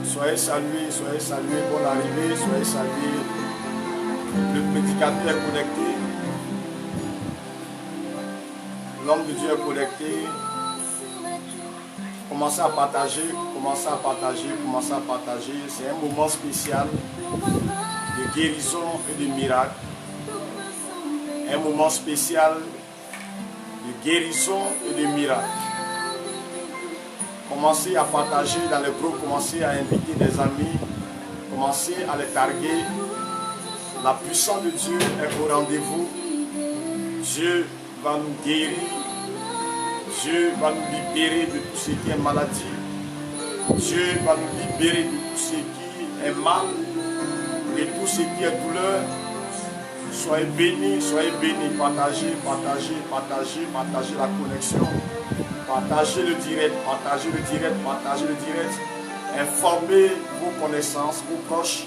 soyez salués, bonne arrivée, soyez salués. Le prédicateur est connecté. L'homme de Dieu est connecté. Commencez à partager, commencez à partager, commencez à partager. C'est un moment spécial de guérison et de miracle. Un moment spécial de guérison et de miracle. Commencez à partager dans les groupes, commencez à inviter des amis, commencez à les targuer. La puissance de Dieu est au rendez-vous. Dieu va nous guérir. Dieu va nous libérer de tout ce qui est maladie. Dieu va nous libérer de tout ce qui est mal, de tout ce qui est douleur. Soyez bénis, partagez, partagez, partagez, partagez la connexion. Partagez le direct, partagez le direct, partagez le direct. Informez vos connaissances, vos proches.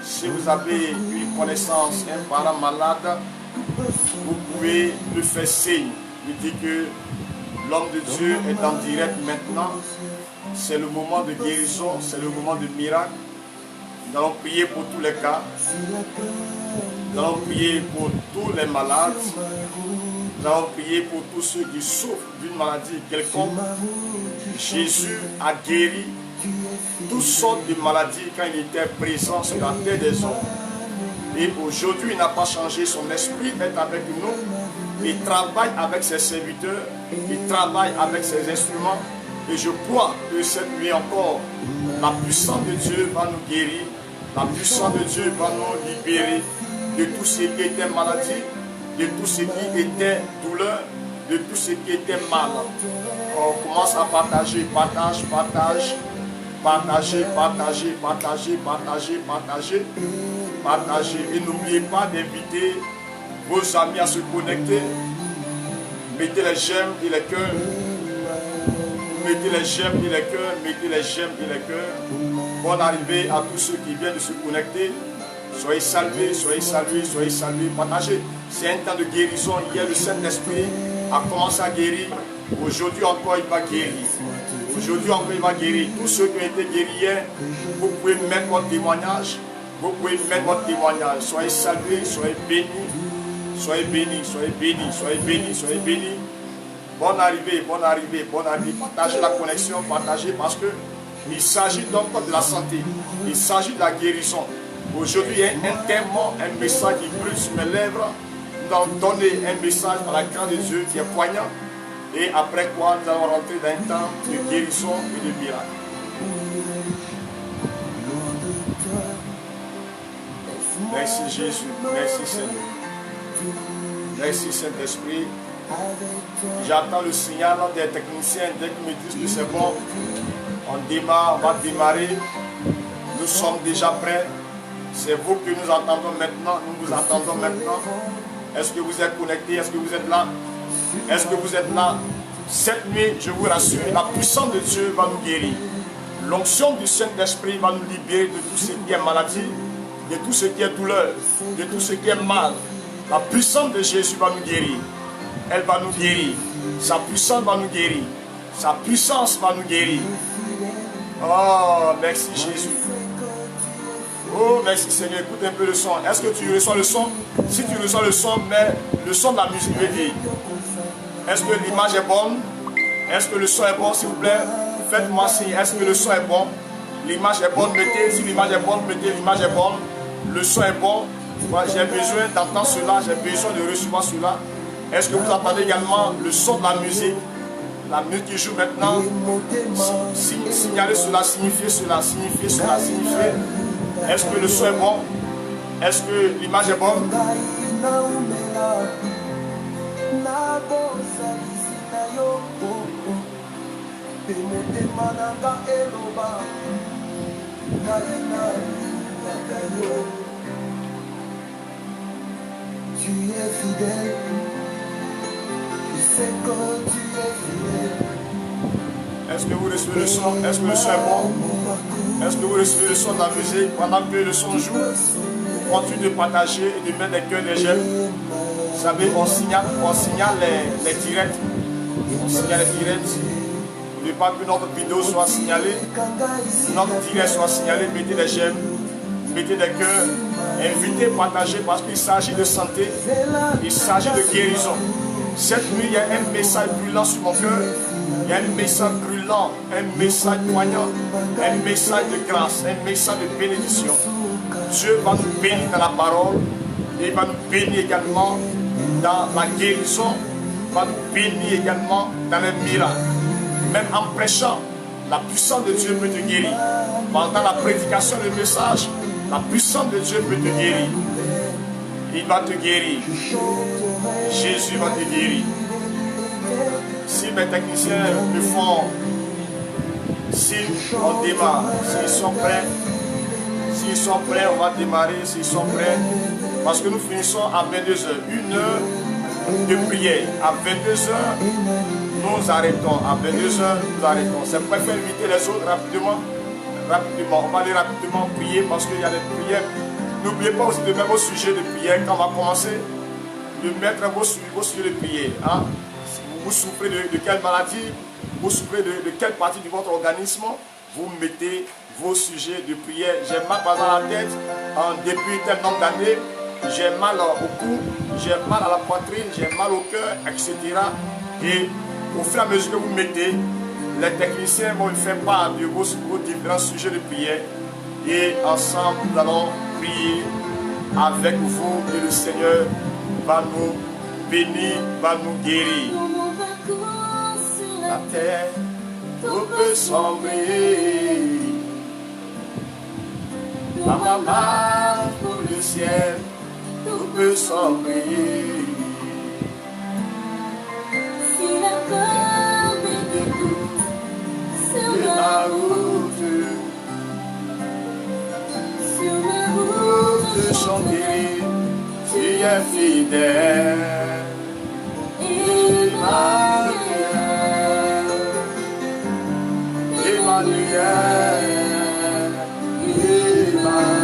Si vous avez une connaissance, un parent malade, vous pouvez le faire signe. Il dit que l'homme de Dieu est en direct maintenant. C'est le moment de guérison, c'est le moment de miracle. Nous allons prier pour tous les cas. Nous allons prier pour tous les malades. Nous allons prier pour tous ceux qui souffrent d'une maladie quelconque. Jésus a guéri toutes sortes de maladies quand il était présent sur la terre des hommes. Et aujourd'hui, il n'a pas changé. Son esprit est avec nous. Il travaille avec ses serviteurs. Il travaille avec ses instruments. Et je crois que cette nuit encore, la puissance de Dieu va nous guérir. La puissance de Dieu va nous libérer de tout ce qui était maladie, de tout ce qui était douleur, de tout ce qui était mal. On commence à partager, partage, partage, partagez, partagez, partagez, partagez, partagez, partagez. Et n'oubliez pas d'inviter vos amis à se connecter. Mettez les j'aime et les cœurs. Mettez les j'aime et les cœurs. Mettez les j'aime et les cœurs. Bonne arrivée à tous ceux qui viennent de se connecter. Soyez salués, soyez salués, soyez salués. Partagez. C'est un temps de guérison. Hier, le Saint-Esprit a commencé à guérir. Aujourd'hui encore, il va guérir. Aujourd'hui encore, il va guérir. Tous ceux qui ont été guéris hier, vous pouvez mettre votre témoignage. Vous pouvez mettre votre témoignage. Soyez salués, soyez bénis. Soyez bénis, soyez bénis, soyez bénis, soyez bénis. Bonne arrivée, bonne arrivée, bonne arrivée. Partagez la connexion, partagez parce que il s'agit donc de la santé. Il s'agit de la guérison. Aujourd'hui, il y a un message qui brûle sur mes lèvres. Nous allons donner un message par la grâce de Dieu qui est poignant. Et après quoi, nous allons rentrer dans un temps de guérison et de miracle. Merci Jésus, merci Seigneur. Merci Saint-Esprit. J'attends le signal des techniciens dès qu'ils me disent que c'est bon. On démarre, on va démarrer. Nous sommes déjà prêts. C'est vous que nous attendons maintenant. Nous vous attendons maintenant. Est-ce que vous êtes connectés? Est-ce que vous êtes là? Est-ce que vous êtes là? Cette nuit, je vous rassure, la puissance de Dieu va nous guérir. L'onction du Saint-Esprit va nous libérer de tout ce qui est maladie, de tout ce qui est douleur, de tout ce qui est mal. La puissance de Jésus va nous guérir. Elle va nous guérir. Sa puissance va nous guérir. Sa puissance va nous guérir. Oh, merci Jésus. Oh, merci Seigneur. Écoute un peu le son. Est-ce que tu reçois le son? Si tu reçois le son, mais le son de la musique veut dire. Est-ce que l'image est bonne? Est-ce que le son est bon, s'il vous plaît? Faites-moi signe. Est-ce que le son est bon? L'image est bonne, mettez. Si l'image est bonne, mettez. L'image est bonne. Le son est bon. Moi, j'ai besoin d'entendre cela. J'ai besoin de recevoir cela. Est-ce que vous entendez également le son de la musique? La musique qui joue maintenant. Signalez cela, signifiez cela, signifiez cela, signifiez. Est-ce que le son est bon? Est-ce que l'image est bonne? Tu es fidèle, je sais que tu es fidèle. Est-ce que vous recevez le son? Est-ce que le son est bon? Est-ce que vous recevez le son de la musique? Pendant que le son joue, vous continuez de partager et de mettre des cœurs, des j'aime. Vous savez, on signale les directs. On signale les directs. N'oubliez pas que notre vidéo soit signalée, notre direct soit signalé. Mettez des j'aime, mettez des cœurs, invitez, partagez parce qu'il s'agit de santé, il s'agit de guérison. Cette nuit, il y a un message brûlant sur mon cœur, il y a un message brûlant, un message poignant, un message de grâce, un message de bénédiction. Dieu va nous bénir dans la parole et il va nous bénir également dans la guérison, il va nous bénir également dans les miracles. Même en prêchant, la puissance de Dieu peut te guérir. Pendant la prédication du message, la puissance de Dieu peut te guérir. Il va te guérir. Jésus va te guérir. Si mes techniciens le font, si on démarre, s'ils sont prêts, on va démarrer, s'ils sont prêts. Parce que nous finissons à 22h. Une heure de prière. À 22h, nous arrêtons. À 22h, nous arrêtons. C'est pour faire inviter les autres rapidement. On va aller rapidement prier parce qu'il y a des prières. N'oubliez pas aussi de mettre vos sujets de prière quand on va commencer. De mettre vos sujets de prière. Hein? Vous souffrez de quelle maladie, vous souffrez de quelle partie de votre organisme, vous mettez vos sujets de prière. J'ai mal par la tête depuis tel nombre d'années. J'ai mal au cou, j'ai mal à la poitrine, j'ai mal au cœur, etc. Et au fur et à mesure que vous mettez, les techniciens vont faire part de vos différents sujets de prière. Et ensemble, nous allons prier avec vous et le Seigneur va nous bénir, va nous guérir. La terre, tout peut sombrer. Dans ma marche pour le ciel, tout peut sombrer. Si la peur me dégoûte sur ma route, je chanterai, tu es fidèle. Emmanuel, Emmanuel, Emmanuel,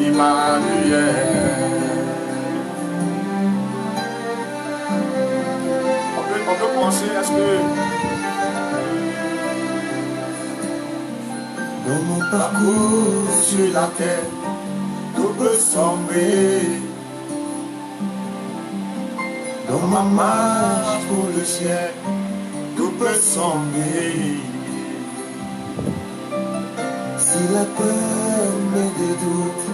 Emmanuel. On peut commencer, est-ce que Dans mon parcours sur la terre, tout peut sombrer. Dans ma marche pour le ciel, tout peut sombrer. Si la peur met des doutes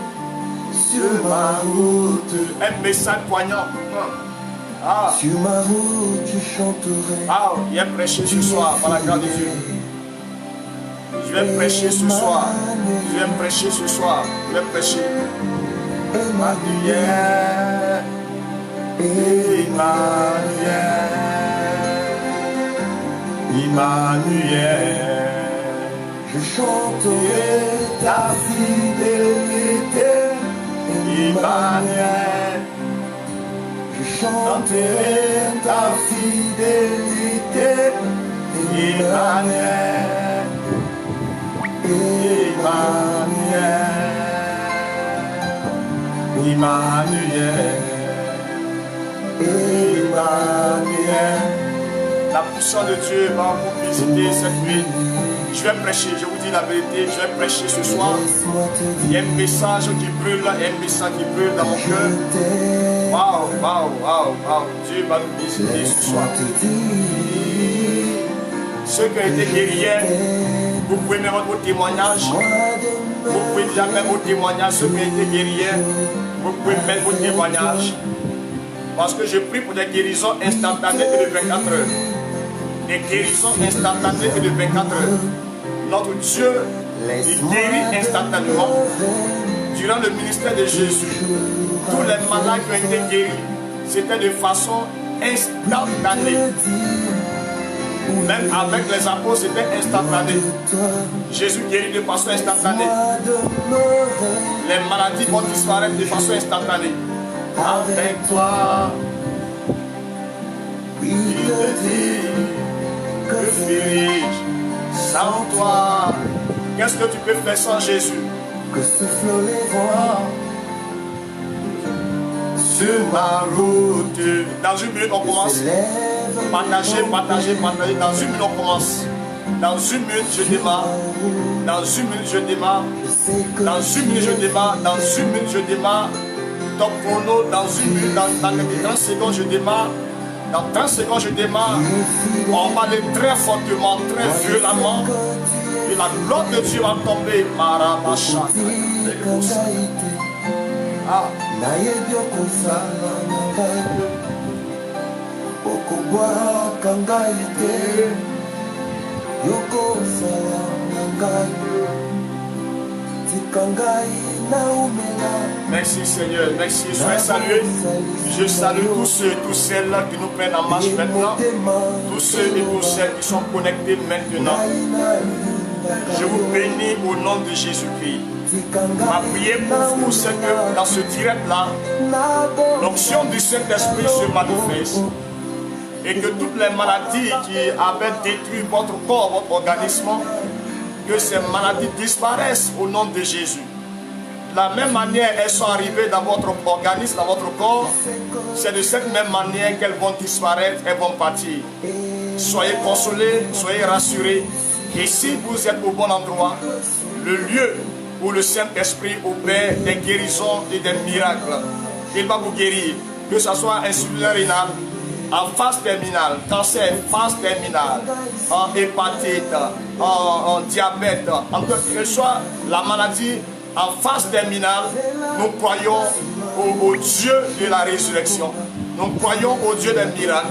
sur ma route, un message poignant? Ah, sur ma route je chanterai. ah, viens prêcher ce soir par la grâce de Dieu. Je vais prêcher ce soir. Je vais prêcher ce soir. Je vais prêcher. Emmanuel. Emmanuel. Emmanuel. Je chanterai ta fidélité. Emmanuel. Je chanterai ta fidélité. Emmanuel. Emmanuel, Emmanuel, Emmanuel. La puissance de Dieu va vous visiter cette nuit. Je vais prêcher, je vous dis la vérité, je vais prêcher ce soir. Il y a un message qui brûle, il y a un message qui brûle dans mon cœur. Waouh, waouh, waouh, waouh. Dieu va nous visiter ce soir. Ceux qui ont été guéris hier, vous pouvez mettre vos témoignages. Vous pouvez déjà mettre vos témoignages. Ceux qui ont été guéris hier, vous pouvez mettre vos témoignages. Parce que je prie pour des guérisons instantanées et de 24 heures. Des guérisons instantanées et de 24 heures. Notre Dieu, il guérit instantanément. Durant le ministère de Jésus, tous les malades qui ont été guéris, c'était de façon instantanée. Même avec les apôtres, c'était instantané. Jésus guérit de façon instantanée. Les maladies vont disparaître de façon instantanée. Avec toi, il te dit que ferai-je sans toi? Qu'est-ce que tu peux faire sans Jésus? Que souffle les vents sur ma route. Dans une minute, on commence. Partagez. Dans une minute, on commence. Dans une minute, je démarre. Dans une minute, je démarre. Dans une minute, je démarre. Dans une minute, je démarre. Top chrono, dans une minute, dans 30 secondes, je démarre. Dans 30 secondes, je démarre. On va aller très fortement, très violemment. Et la gloire de Dieu va tomber. Marabacha. Ah. Merci Seigneur, merci, soyez salués. Je salue tous ceux, toutes celles qui nous prennent en marche maintenant, tous ceux et toutes celles qui sont connectés maintenant. Je vous bénis au nom de Jésus-Christ. Ma prière pour vous, c'est que dans ce direct-là, l'onction du Saint-Esprit se manifeste et que toutes les maladies qui avaient détruit votre corps, votre organisme, que ces maladies disparaissent au nom de Jésus. De la même manière, elles sont arrivées dans votre organisme, dans votre corps, c'est de cette même manière qu'elles vont disparaître, elles vont partir. Soyez consolés, soyez rassurés. Et si vous êtes au bon endroit, le lieu où le Saint-Esprit opère des guérisons et des miracles, il va vous guérir, que ce soit insuffisance rénale, en phase terminale, cancer, phase terminale, en hépatite, en diabète, en quelque soit la maladie en phase terminale, nous croyons au Dieu de la résurrection. Nous croyons au Dieu des miracles.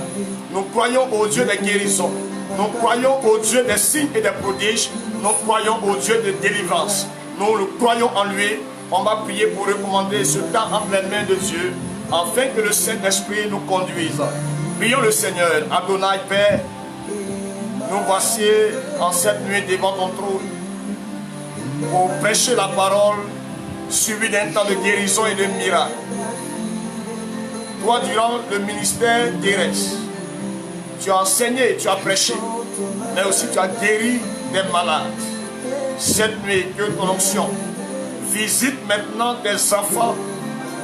Nous croyons au Dieu des guérisons. Nous croyons au Dieu des signes et des prodiges. Nous croyons au Dieu de délivrance. Nous croyons en lui. On va prier pour recommander ce temps entre les mains de Dieu, afin que le Saint-Esprit nous conduise. Prions le Seigneur. Adonai Père, nous voici en cette nuit devant ton trône pour prêcher la parole suivi d'un temps de guérison et de miracles. Toi, durant le ministère d'Érès, tu as enseigné, tu as prêché, mais aussi tu as guéri des malades. Cette nuit, que ton onction visite maintenant des enfants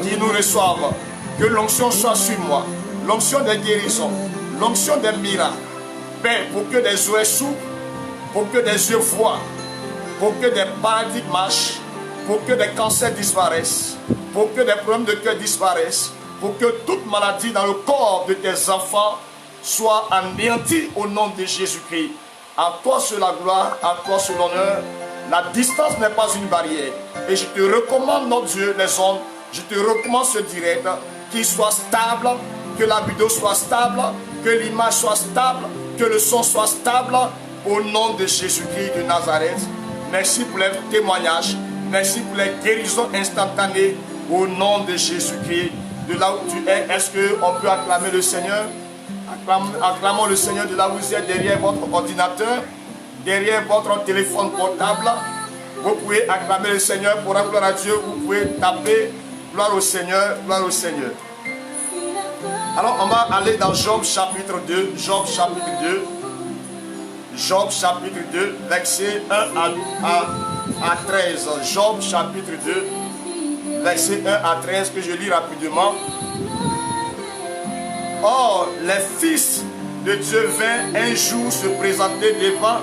qui nous reçoivent. Que l'onction soit sur moi, l'onction des guérisons, l'onction des miracles. Père, pour que des oreilles s'ouvrent, pour que des yeux voient, pour que des paradigmes marchent, pour que des cancers disparaissent, pour que des problèmes de cœur disparaissent, pour que toute maladie dans le corps de tes enfants soit anéantie au nom de Jésus-Christ. À toi sur la gloire, à toi sur l'honneur. La distance n'est pas une barrière. Et je te recommande, notre Dieu, les hommes, je te recommande ce direct, qu'il soit stable, que la vidéo soit stable, que l'image soit stable, que le son soit stable, au nom de Jésus-Christ de Nazareth. Merci pour les témoignages, merci pour les guérisons instantanées, au nom de Jésus-Christ. De là où tu es, est-ce qu'on peut acclamer le Seigneur? Acclamons le Seigneur de là où vous êtes, derrière votre ordinateur, derrière votre téléphone portable. Vous pouvez acclamer le Seigneur pour rendre gloire à Dieu. Vous pouvez taper gloire au Seigneur, gloire au Seigneur. Alors on va aller dans Job chapitre 2, Job chapitre 2, Job chapitre 2, verset 1 à 13. Job chapitre 2, verset 1 à 13, que je lis rapidement. Or, les fils de Dieu vinrent un jour se présenter devant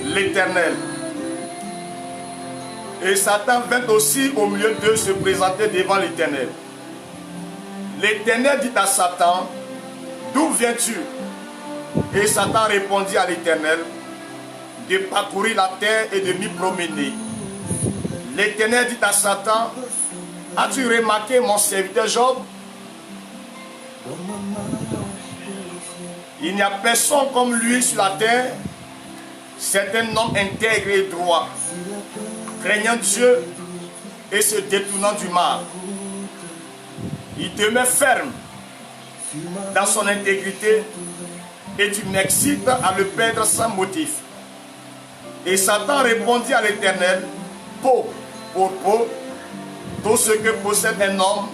l'Éternel. Et Satan vint aussi au milieu d'eux se présenter devant l'Éternel. L'Éternel dit à Satan, d'où viens-tu? Et Satan répondit à l'Éternel, de parcourir la terre et de m'y promener. L'Éternel dit à Satan, as-tu remarqué mon serviteur Job? Il n'y a personne comme lui sur la terre. C'est un homme intègre et droit, craignant Dieu et se détournant du mal. Il demeure ferme dans son intégrité et tu m'excites à le perdre sans motif. Et Satan répondit à l'Éternel, peau pour peau, tout ce que possède un homme,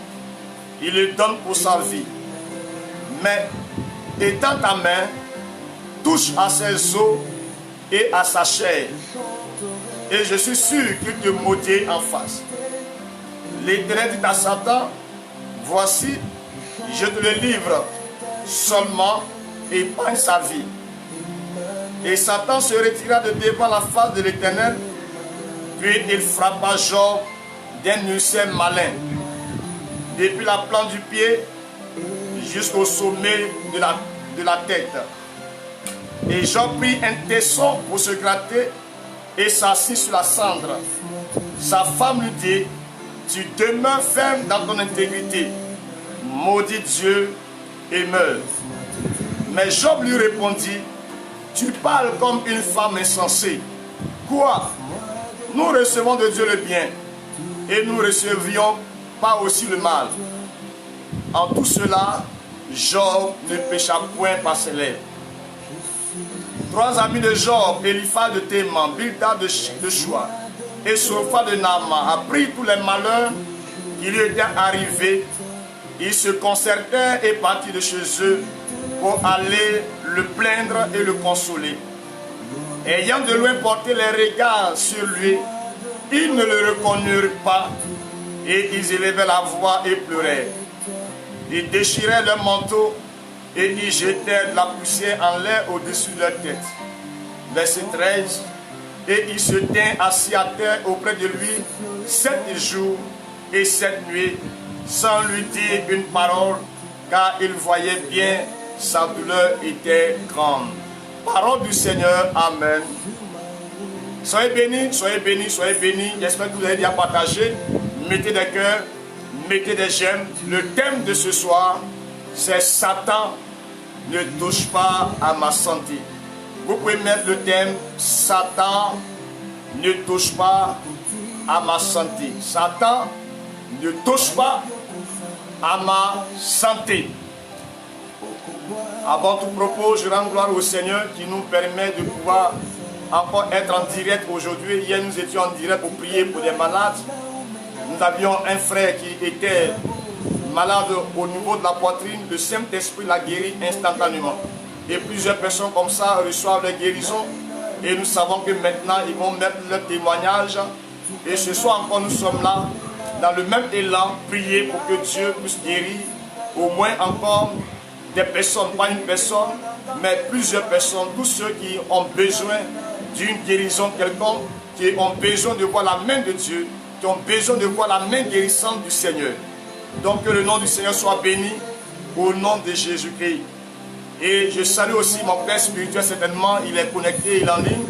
il le donne pour sa vie. Mais étends ta main, touche à ses os et à sa chair, et je suis sûr qu'il te maudit en face. L'Éternel dit à Satan, voici, je te le livre, seulement épargne sa vie. Et Satan se retira de devant la face de l'Éternel, puis il frappa Job d'un ulcère malin, depuis la plante du pied jusqu'au sommet de la tête. Et Job prit un tesson pour se gratter et s'assit sur la cendre. Sa femme lui dit, tu demeures ferme dans ton intégrité, maudit Dieu et meurs. Mais Job lui répondit, tu parles comme une femme insensée. Quoi? Nous recevons de Dieu le bien et nous ne recevions pas aussi le mal. En tout cela, Job ne pécha point par ses lèvres. 3 amis de Job, Eliphaz de Théman, Bildad de Choua et Sophar de Naama, apprirent tous les malheurs qui lui étaient arrivés. Ils se concertèrent et partirent de chez eux pour aller le plaindre et le consoler. Ayant de loin porté les regards sur lui, ils ne le reconnurent pas et ils élevaient la voix et pleuraient. Ils déchiraient leur manteau et ils jetèrent de la poussière en l'air au-dessus de leur tête. Verset 13. Et il se tint assis à terre auprès de lui 7 jours et 7 nuits, sans lui dire une parole, car il voyait bien sa douleur était grande. Parole du Seigneur, Amen. Soyez bénis, soyez bénis, soyez bénis. J'espère que vous avez bien partagé. Mettez des cœurs, mettez des j'aime. Le thème de ce soir, c'est Satan ne touche pas à ma santé. Vous pouvez mettre le thème Satan ne touche pas à ma santé. Satan ne touche pas à ma santé. Avant tout propos, je rends gloire au Seigneur qui nous permet de pouvoir encore être en direct aujourd'hui. Hier, nous étions en direct pour prier pour des malades. Nous avions un frère qui était malade au niveau de la poitrine. Le Saint-Esprit l'a guéri instantanément. Et plusieurs personnes comme ça reçoivent la guérison. Et nous savons que maintenant, ils vont mettre leur témoignage. Et ce soir encore, nous sommes là, dans le même élan, prier pour que Dieu puisse guérir au moins encore des personnes, pas une personne, mais plusieurs personnes, tous ceux qui ont besoin d'une guérison quelconque, qui ont besoin de voir la main de Dieu, qui ont besoin de voir la main guérissante du Seigneur. Donc que le nom du Seigneur soit béni au nom de Jésus-Christ. Et je salue aussi mon Père spirituel, certainement, il est connecté, il est en ligne.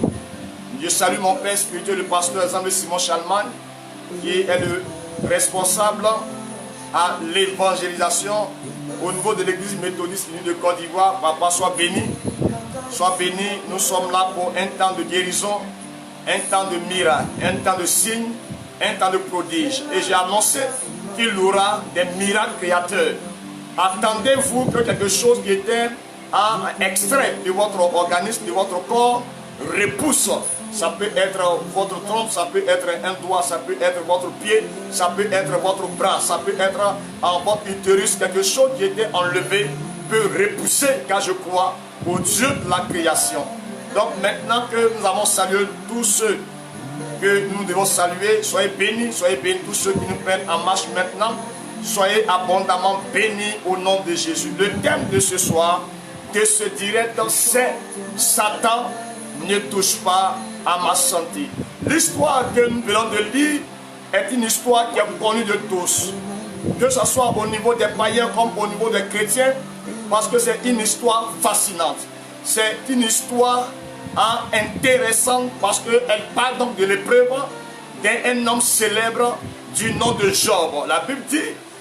Je salue mon Père spirituel, le pasteur Jean-Simon Chalman, qui est le responsable à l'évangélisation au niveau de l'église méthodiste unie de Côte d'Ivoire. Papa, sois béni. Sois béni. Nous sommes là pour un temps de guérison, un temps de miracle, un temps de signes, un temps de prodiges. Et j'ai annoncé qu'il y aura des miracles créateurs. Attendez-vous que quelque chose qui était extrait de votre organisme, de votre corps, repousse. Ça peut être votre trompe, ça peut être un doigt, ça peut être votre pied, ça peut être votre bras, ça peut être votre utérus. Quelque chose qui était enlevé peut repousser, car je crois au Dieu de la création. Donc maintenant que nous avons salué tous ceux que nous devons saluer, soyez bénis tous ceux qui nous prennent en marche maintenant. Soyez abondamment bénis au nom de Jésus. Le thème de ce soir, de ce direct, c'est Satan ne touche pas à ma santé. L'histoire que nous venons de lire est une histoire qui est connue de tous, que ce soit au niveau des païens comme au niveau des chrétiens, parce que c'est une histoire fascinante. C'est une histoire intéressante parce qu'elle parle donc de l'épreuve d'un homme célèbre du nom de Job. La Bible dit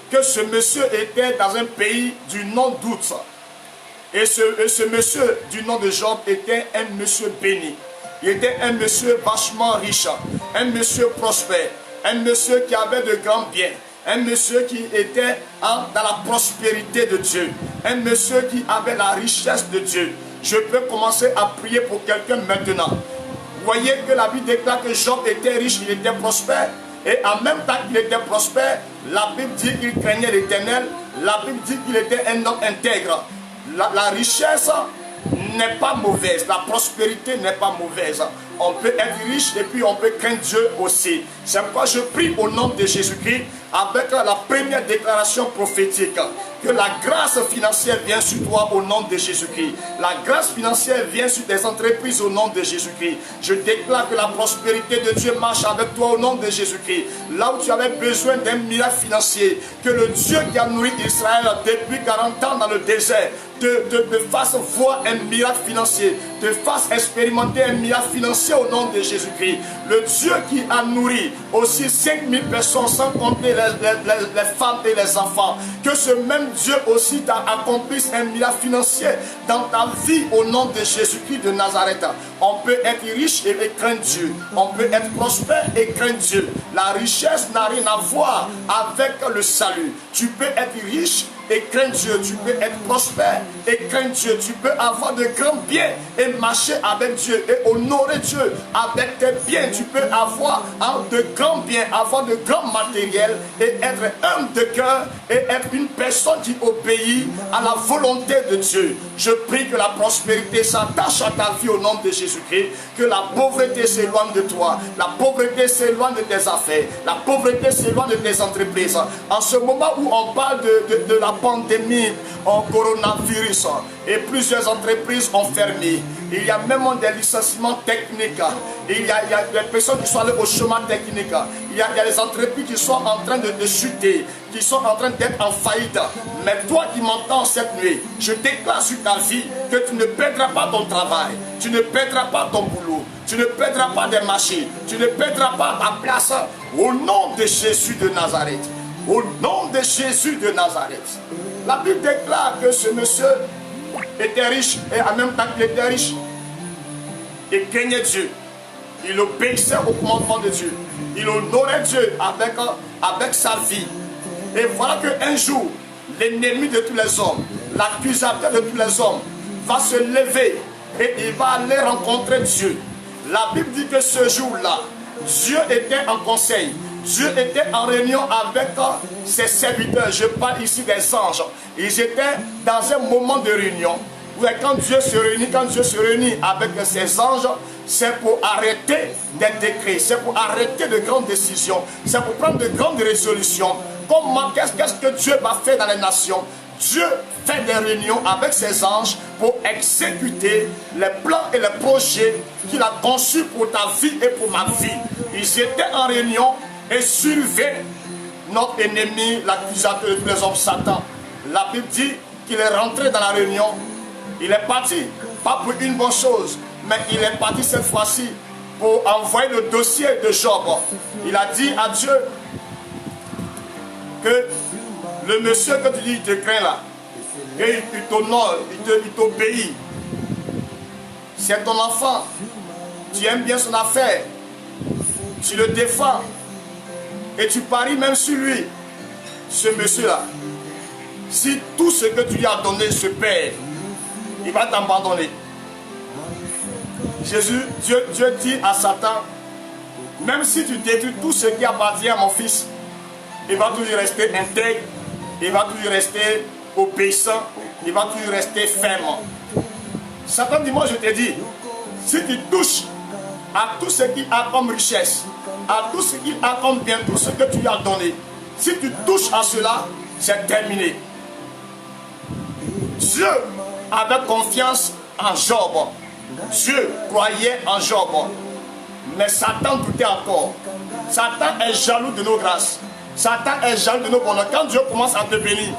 que ce monsieur était dans un pays du nom d'Ouz. Et ce monsieur du nom de Job était un monsieur béni. Il était un monsieur vachement riche, un monsieur prospère, un monsieur qui avait de grands biens, un monsieur qui était dans la prospérité de Dieu, un monsieur qui avait la richesse de Dieu. Je peux commencer à prier pour quelqu'un maintenant. Vous voyez que la Bible déclare que Job était riche, il était prospère. Et en même temps qu'il était prospère, la Bible dit qu'il craignait l'Éternel. La Bible dit qu'il était un homme intègre. La richesse n'est pas mauvaise, la prospérité n'est pas mauvaise. on peut être riche et puis on peut craindre Dieu aussi. C'est pourquoi je prie au nom de Jésus-Christ avec la première déclaration prophétique. Que la grâce financière vienne sur toi au nom de Jésus-Christ. La grâce financière vient sur tes entreprises au nom de Jésus-Christ. Je déclare que la prospérité de Dieu marche avec toi au nom de Jésus-Christ. Là où tu avais besoin d'un miracle financier, que le Dieu qui a nourri Israël depuis 40 ans dans le désert te fasse voir un miracle financier, te fasse expérimenter un miracle financier au nom de Jésus-Christ. Le Dieu qui a nourri aussi 5000 personnes sans compter les femmes et les enfants, que ce même Dieu aussi t'a accompli un miracle financier dans ta vie au nom de Jésus-Christ de Nazareth. On peut être riche et craindre Dieu. On peut être prospère et craindre Dieu. La richesse n'a rien à voir avec le salut. Tu peux être riche et craindre Dieu, tu peux être prospère et craindre Dieu, tu peux avoir de grands biens et marcher avec Dieu et honorer Dieu avec tes biens, tu peux avoir de grands biens, avoir de grands matériels et être humble de cœur et être une personne qui obéit à la volonté de Dieu. Je prie que la prospérité s'attache à ta vie au nom de Jésus-Christ, que la pauvreté s'éloigne de toi, la pauvreté s'éloigne de tes affaires, la pauvreté s'éloigne de tes entreprises. En ce moment où on parle de la pandémie en coronavirus et plusieurs entreprises ont fermé, il y a même des licenciements techniques, il y a des personnes qui sont allées au chômage technique, il y a des entreprises qui sont en train de chuter, qui sont en train d'être en faillite. Mais toi qui m'entends cette nuit, je déclare sur ta vie que tu ne perdras pas ton travail, tu ne perdras pas ton boulot, tu ne perdras pas des marchés, tu ne perdras pas ta place au nom de Jésus de Nazareth. Au nom de Jésus de Nazareth. La Bible déclare que ce monsieur était riche et en même temps qu'il était riche, il craignait Dieu. Il obéissait au commandement de Dieu. Il honorait Dieu avec sa vie. Et voilà qu'un jour, l'ennemi de tous les hommes, l'accusateur de tous les hommes, va se lever et il va aller rencontrer Dieu. La Bible dit que ce jour-là, Dieu était en conseil. Dieu était en réunion avec ses serviteurs. Je parle ici des anges. Ils étaient dans un moment de réunion. Quand Dieu se réunit avec ses anges, c'est pour arrêter des décrets, c'est pour arrêter de grandes décisions, c'est pour prendre de grandes résolutions. Qu'est-ce que Dieu va faire dans les nations? Dieu fait des réunions avec ses anges pour exécuter les plans et les projets qu'il a conçus pour ta vie et pour ma vie. Ils étaient en réunion et surveillent notre ennemi, l'accusateur de tous les hommes, Satan. La Bible dit qu'il est rentré dans la réunion. Il est parti, pas pour une bonne chose, mais il est parti cette fois-ci pour envoyer le dossier de Job. Il a dit à Dieu que le monsieur que tu dis, il te craint là, et il t'honore, il t'obéit. C'est ton enfant, tu aimes bien son affaire, tu le défends, et tu paries même sur lui. Ce monsieur-là, si tout ce que tu lui as donné se perd, il va t'abandonner. Dieu dit à Satan, même si tu détruis tout ce qui appartient à mon fils, il va toujours rester intègre, il va toujours rester obéissant, il va toujours rester ferme. Satan dit, moi je te dis, si tu touches à tout ce qu'il a comme richesse, à tout ce qu'il a comme bien, tout ce que tu lui as donné, si tu touches à cela, c'est terminé. Dieu avait confiance en Job. Dieu croyait en Job. Mais Satan doutait encore. Satan est jaloux de nos grâces. Satan est jaloux de nos bonheurs. Quand Dieu commence à te bénir,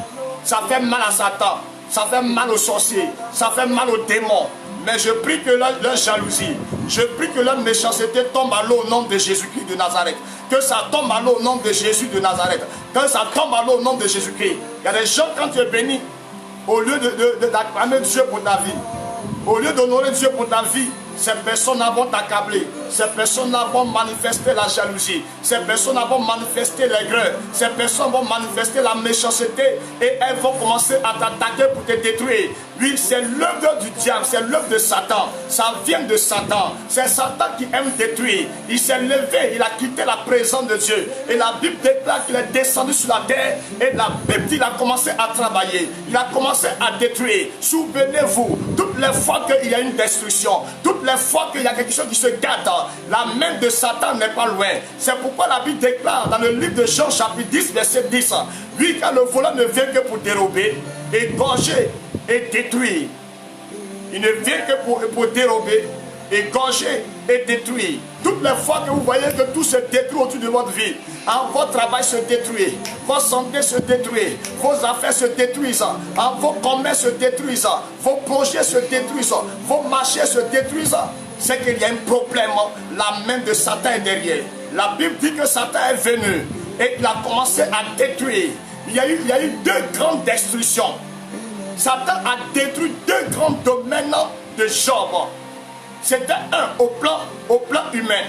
ça fait mal à Satan. Ça fait mal aux sorciers. Ça fait mal aux démons. Mais je prie que leur jalousie, je prie que leur méchanceté tombe à l'eau au nom de Jésus-Christ de Nazareth. Que ça tombe à l'eau au nom de Jésus de Nazareth. Que ça tombe à l'eau au nom de Jésus-Christ. Il y a des gens, quand tu es béni, au lieu d'acclamer Dieu pour ta vie, au lieu d'honorer Dieu pour ta vie, ces personnes vont t'accabler, ces personnes vont manifester la jalousie, ces personnes vont manifester l'aigreur, ces personnes vont manifester la méchanceté et elles vont commencer à t'attaquer pour te détruire. Oui, c'est l'œuvre du diable, c'est l'œuvre de Satan. Ça vient de Satan. C'est Satan qui aime détruire. Il s'est levé, il a quitté la présence de Dieu. Et la Bible déclare qu'il est descendu sur la terre. Et la Bible dit qu'il a commencé à travailler. Il a commencé à détruire. Souvenez-vous, toutes les fois qu'il y a une destruction, toutes les fois qu'il y a quelque chose qui se gâte, la main de Satan n'est pas loin. C'est pourquoi la Bible déclare dans le livre de Jean chapitre 10, verset 10, oui, car le voleur ne vient que pour dérober, égorger et détruire. Il ne vient que pour dérober, égorger et détruire. Toutes les fois que vous voyez que tout se détruit autour de votre vie, votre travail se détruit, votre santé se détruit, vos affaires se détruisent, vos commerces se détruisent, vos projets se détruisent, vos marchés se détruisent, c'est qu'il y a un problème. La main de Satan est derrière. La Bible dit que Satan est venu et qu'il a commencé à détruire. Il y a eu deux grandes destructions. Satan a détruit deux grands domaines de Job. C'était un au plan humain.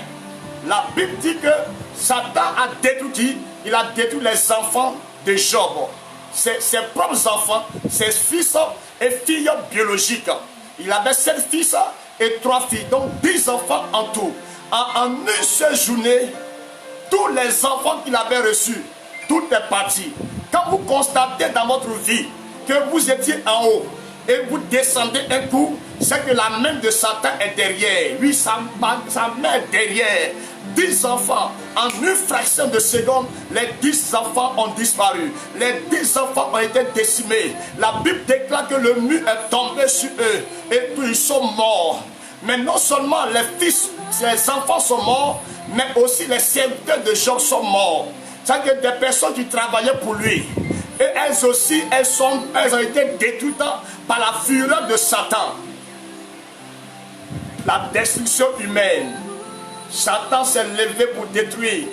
La Bible dit que Satan a détruit, il a détruit les enfants de Job. Ses propres enfants, ses fils et filles biologiques. Il avait 7 fils et 3 filles, donc 10 enfants en tout. En une seule journée, tous les enfants qu'il avait reçus, tout est parti. Quand vous constatez dans votre vie que vous étiez en haut et vous descendez un coup, c'est que la main de Satan est derrière. Oui, sa main est derrière. 10 enfants, en une fraction de seconde, les 10 enfants ont disparu. Les 10 enfants ont été décimés. La Bible déclare que le mur est tombé sur eux et puis ils sont morts. Mais non seulement les enfants sont morts, mais aussi les serviteurs de Job sont morts. C'est-à-dire que des personnes qui travaillaient pour lui, et elles aussi, elles ont été détruites par la fureur de Satan. La destruction humaine. Satan s'est levé pour détruire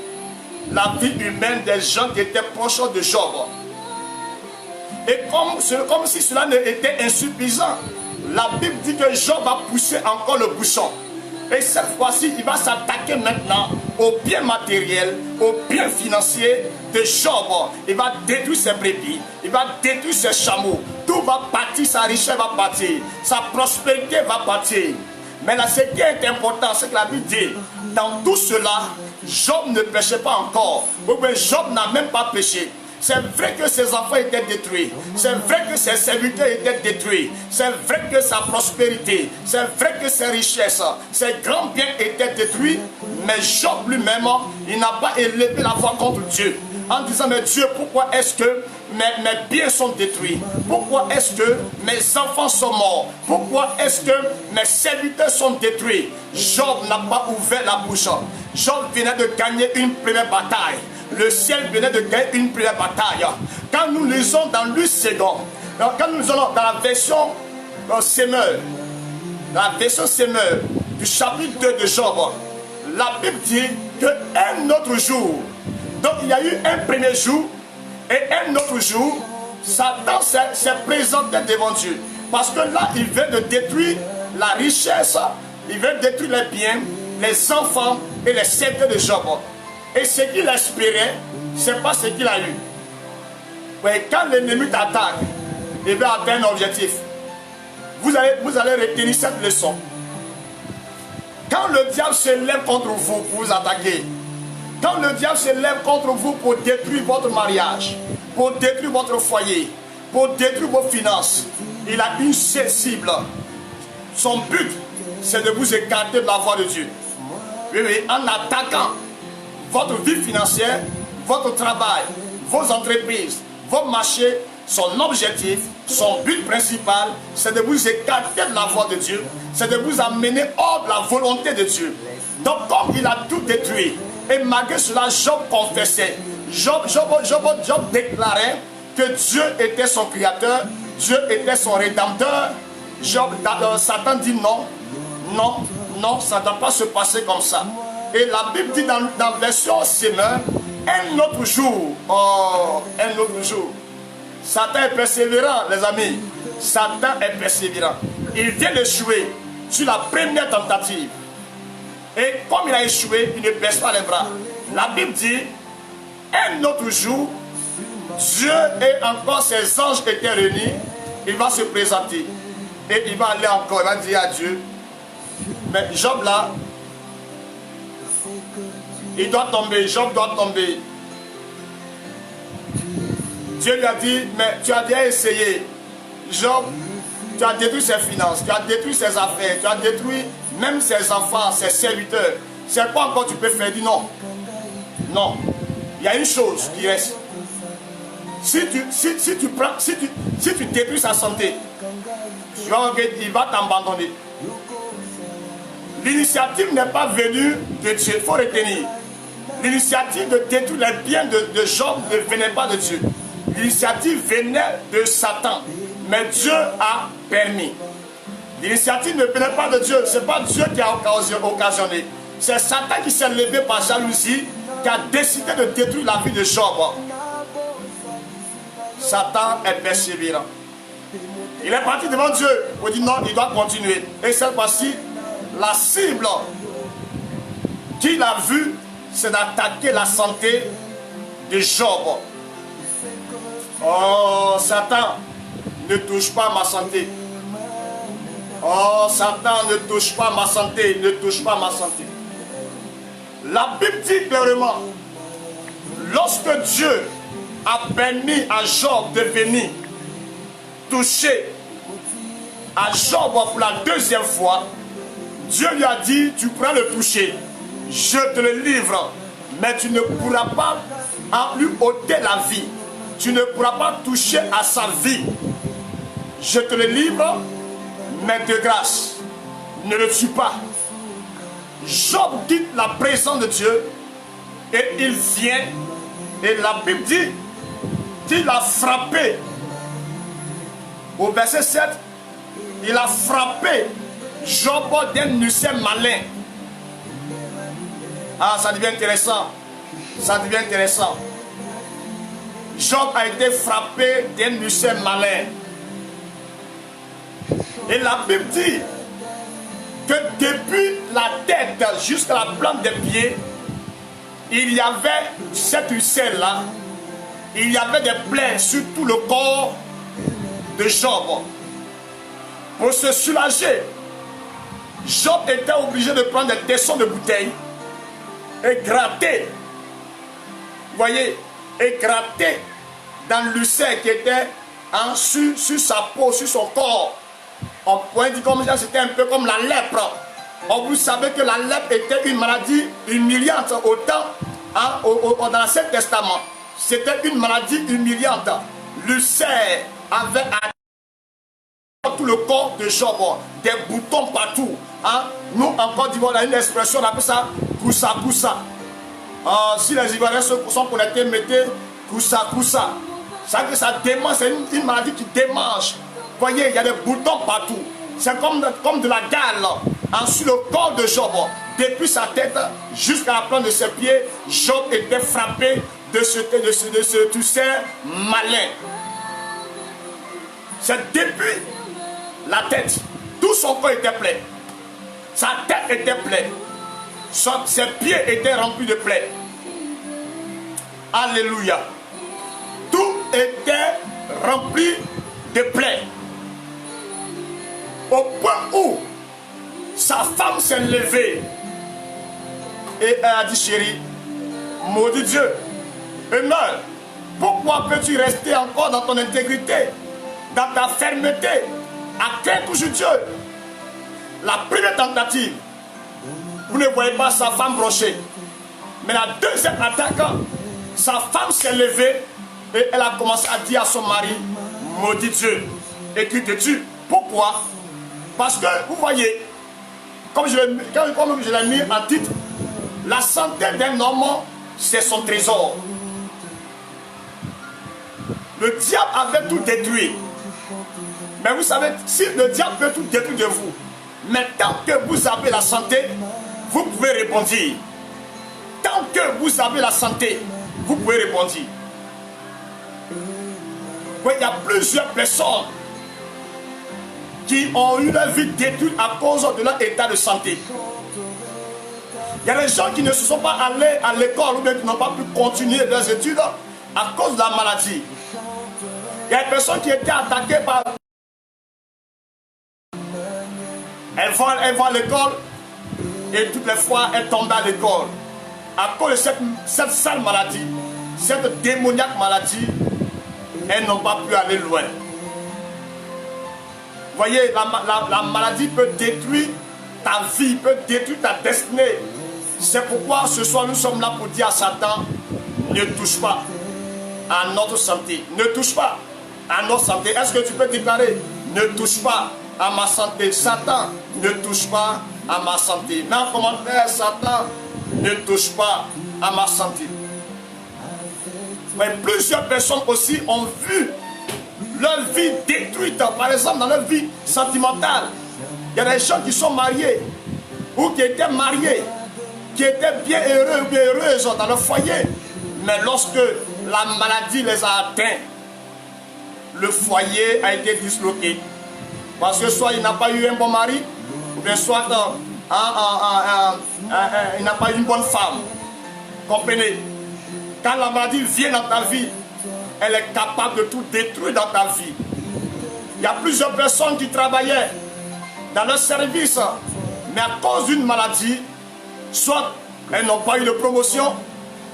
la vie humaine des gens qui étaient proches de Job. Et comme si cela n'était insuffisant, la Bible dit que Job a poussé encore le bouchon. Et cette fois-ci, il va s'attaquer maintenant aux biens matériels, aux biens financiers de Job. Il va détruire ses brebis, il va détruire ses chameaux. Tout va partir, sa richesse va partir, sa prospérité va partir. Mais là, ce qui est important, c'est que la Bible dit, dans tout cela, Job ne péchait pas encore. Job n'a même pas péché. C'est vrai que ses enfants étaient détruits. C'est vrai que ses serviteurs étaient détruits. C'est vrai que sa prospérité, c'est vrai que ses richesses, ses grands biens étaient détruits. Mais Job lui-même, il n'a pas élevé la voix contre Dieu. En disant, mais Dieu, pourquoi est-ce que mes biens sont détruits? Pourquoi est-ce que mes enfants sont morts? Pourquoi est-ce que mes serviteurs sont détruits? Job n'a pas ouvert la bouche. Job venait de gagner une première bataille. Le ciel venait de gagner une première bataille. Quand nous lisons dans Luc 2, quand nous lisons dans la version Semeur, du chapitre 2 de Job, la Bible dit qu'un autre jour, donc il y a eu un premier jour et un autre jour, Satan s'est présenté devant Dieu. Parce que là, il veut de détruire la richesse, il veut détruire les biens, les enfants et les serviteurs de Job. Et ce qu'il espérait, ce n'est pas ce qu'il a eu. Mais quand l'ennemi t'attaque, il va atteindre un objectif. Vous allez retenir cette leçon. Quand le diable se lève contre vous pour vous attaquer, quand le diable se lève contre vous pour détruire votre mariage, pour détruire votre foyer, pour détruire vos finances, il a une seule cible. Son but, c'est de vous écarter de la voie de Dieu. Oui, en attaquant votre vie financière, votre travail, vos entreprises, vos marchés, son objectif, son but principal, c'est de vous écarter de la voie de Dieu, c'est de vous amener hors de la volonté de Dieu. Donc comme il a tout détruit, et malgré cela, Job confessait, Job déclarait que Dieu était son créateur, Dieu était son rédempteur. Satan dit non, ça ne doit pas se passer comme ça. Et la Bible dit dans la version Semeur, un autre jour, Satan est persévérant, les amis. Satan est persévérant. Il vient d'échouer sur la première tentative. Et comme il a échoué, il ne baisse pas les bras. La Bible dit, un autre jour, Dieu et encore ses anges étaient réunis, il va se présenter. Et il va aller encore, il va dire à Dieu, mais Job là, il doit tomber, Job doit tomber. Dieu lui a dit, mais tu as déjà essayé. Job, tu as détruit ses finances, tu as détruit ses affaires, tu as détruit même ses enfants, ses serviteurs. C'est quoi encore tu peux faire? Il dit non. Non. Il y a une chose qui reste. Si tu détruis sa santé, il va t'abandonner. L'initiative n'est pas venue de Dieu, il faut retenir. L'initiative de détruire les biens de Job ne venait pas de Dieu. L'initiative venait de Satan. Mais Dieu a permis. L'initiative ne venait pas de Dieu. Ce n'est pas Dieu qui a occasionné. C'est Satan qui s'est levé par jalousie, qui a décidé de détruire la vie de Job. Satan est persévérant. Il est parti devant Dieu. Il dit non, il doit continuer. Et cette fois-ci, la cible qu'il a vue, c'est d'attaquer la santé de Job. Oh, Satan, ne touche pas ma santé. Oh, Satan, ne touche pas ma santé, ne touche pas ma santé. La Bible dit clairement, lorsque Dieu a permis à Job de venir toucher à Job pour la deuxième fois, Dieu lui a dit, tu pourras le toucher, je te le livre, mais tu ne pourras pas en lui ôter la vie. Tu ne pourras pas toucher à sa vie. Je te le livre, mais de grâce, ne le tue pas. Job quitte la présence de Dieu et il vient, et la Bible dit qu'il a frappé. Au verset 7, il a frappé Job d'un ulcère malin. Ah, ça devient intéressant. Ça devient intéressant. Job a été frappé d'un ulcère malin. Et la Bible dit que depuis la tête jusqu'à la plante des pieds, il y avait cet ulcère-là, il y avait des plaies sur tout le corps de Job. Pour se soulager, Job était obligé de prendre des tessons de bouteille et gratter. Vous voyez, et gratter dans l'ulcère qui était sur sa peau, sur son corps. On pourrait dire comme ça, c'était un peu comme la lèpre. Or, vous savez que la lèpre était une maladie humiliante autant dans l'Ancien Testament. C'était une maladie humiliante. L'ulcère avait tout le corps de Job, des boutons partout. Nous, en Côte d'Ivoire, on a une expression, on appelle ça koussa koussa. Si les Ivoiriens sont connectés, mettez koussa koussa. Ça démange, c'est une maladie qui démange. Vous voyez, il y a des boutons partout. C'est comme de la gale sur le corps de Job. Depuis sa tête jusqu'à la plante de ses pieds, Job était frappé de ce ulcère malin. C'est depuis la tête. Tout son corps était plein. Sa tête était pleine. Ses pieds étaient remplis de plaies. Alléluia. Tout était rempli de plaies. Au point où sa femme s'est levée et elle a dit, chérie, maudit Dieu, et meurs. Pourquoi peux-tu rester encore dans ton intégrité, dans ta fermeté, à craindre toujours Dieu? La première tentative, vous ne voyez pas sa femme brocher. Mais la deuxième attaque, sa femme s'est levée et elle a commencé à dire à son mari, maudit Dieu, et qui te tue. Pourquoi? Parce que, vous voyez, comme je l'ai mis en titre, la santé d'un homme, c'est son trésor. Le diable avait tout détruit. Mais vous savez, si le diable peut tout détruire de vous, mais tant que vous avez la santé, vous pouvez répondre. Tant que vous avez la santé, vous pouvez répondre. Oui, il y a plusieurs personnes qui ont eu leur vie détruite à cause de leur état de santé. Il y a des gens qui ne se sont pas allés à l'école ou bien qui n'ont pas pu continuer leurs études à cause de la maladie. Il y a des personnes qui étaient attaquées par Elle va à l'école et toutes les fois elle tombe à l'école. À cause de cette sale maladie, cette démoniaque maladie, elles n'ont pas pu aller loin. Vous voyez, la maladie peut détruire ta vie, peut détruire ta destinée. C'est pourquoi ce soir nous sommes là pour dire à Satan, ne touche pas à notre santé. Ne touche pas à notre santé. Est-ce que tu peux déclarer, ne touche pas à ma santé. Satan, ne touche pas à ma santé. Mais en commentaire, Satan, ne touche pas à ma santé. Mais plusieurs personnes aussi ont vu leur vie détruite. Par exemple, dans leur vie sentimentale, il y a des gens qui sont mariés ou qui étaient mariés, qui étaient bien heureux ou bien heureuses dans leur foyer. Mais lorsque la maladie les a atteints, le foyer a été disloqué. Parce que soit il n'a pas eu un bon mari, ou bien soit il n'a pas eu une bonne femme. Comprenez? Quand la maladie vient dans ta vie, elle est capable de tout détruire dans ta vie. Il y a plusieurs personnes qui travaillaient dans leur service, mais à cause d'une maladie, soit elles n'ont pas eu de promotion,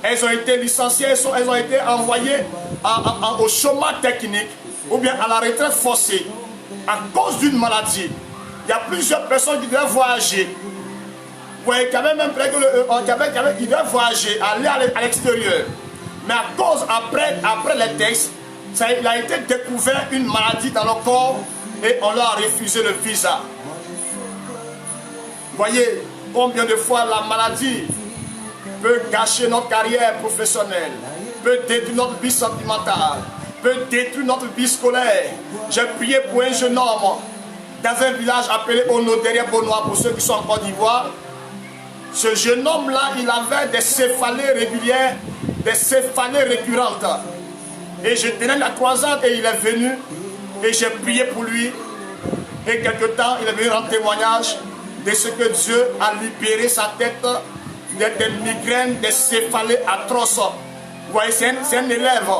elles ont été licenciées, elles ont été envoyées au chômage technique, ou bien à la retraite forcée, à cause d'une maladie. Il y a plusieurs personnes qui doivent voyager. Vous voyez, qui avaient même qui doivent voyager, aller à l'extérieur. Mais à cause, après les textes, il a été découvert une maladie dans le corps et on leur a refusé le visa. Vous voyez combien de fois la maladie peut gâcher notre carrière professionnelle, peut détruire notre vie sentimentale, peut détruire notre vie scolaire. J'ai prié pour un jeune homme dans un village appelé Ono, derrière Bonois, pour ceux qui sont en Côte d'Ivoire. Ce jeune homme-là, il avait des céphalées régulières, des céphalées récurrentes. Et je tenais la croisade et il est venu et j'ai prié pour lui. Et quelque temps, il est venu rendre témoignage de ce que Dieu a libéré sa tête des migraines, des céphalées atroces. Vous voyez, c'est un élève.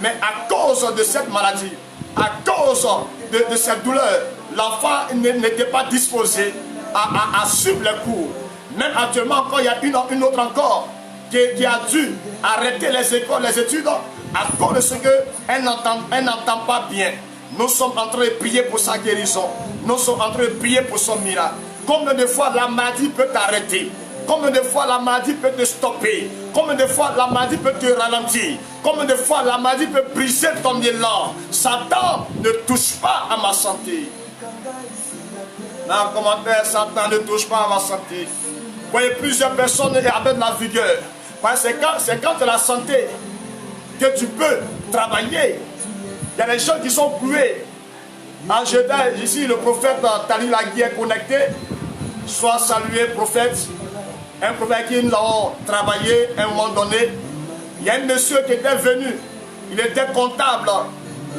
Mais à cause de cette maladie, à cause de cette douleur, l'enfant n'était pas disposé à suivre les cours. Même actuellement encore, il y a une autre encore qui a dû arrêter les écoles, les études à cause de ce qu'elle n'entend pas bien. Nous sommes en train de prier pour sa guérison. Nous sommes en train de prier pour son miracle. Combien de fois la maladie peut t'arrêter? Combien de fois la maladie peut te stopper? Combien de fois la maladie peut te ralentir? Combien de fois la maladie peut briser ton élan? Satan, ne touche pas à ma santé. Dans le commentaire, Satan ne touche pas à ma santé. Vous voyez, plusieurs personnes avec de la vigueur. C'est quand tu as la santé que tu peux travailler. Il y a des gens qui sont cloués. J'étais ici, le prophète Tali Lagui est connecté. Soit salué, prophète. Un prophète qui nous avons travaillé à un moment donné. Il y a un monsieur qui était venu. Il était comptable.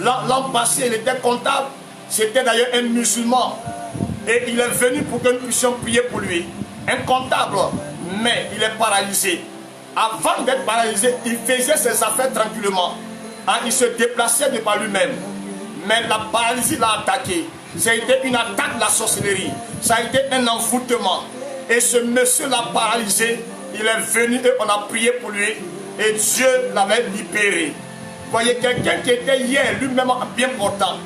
L'an passé, il était comptable. C'était d'ailleurs un musulman. Et il est venu pour que nous puissions prier pour lui. Un comptable, mais il est paralysé. Avant d'être paralysé, il faisait ses affaires tranquillement. Il se déplaçait de par lui-même. Mais la paralysie l'a attaqué. Ça a été une attaque de la sorcellerie. Ça a été un envoûtement. Et ce monsieur l'a paralysé. Il est venu et on a prié pour lui. Et Dieu l'avait libéré. Vous voyez, quelqu'un qui était hier lui-même bien portant,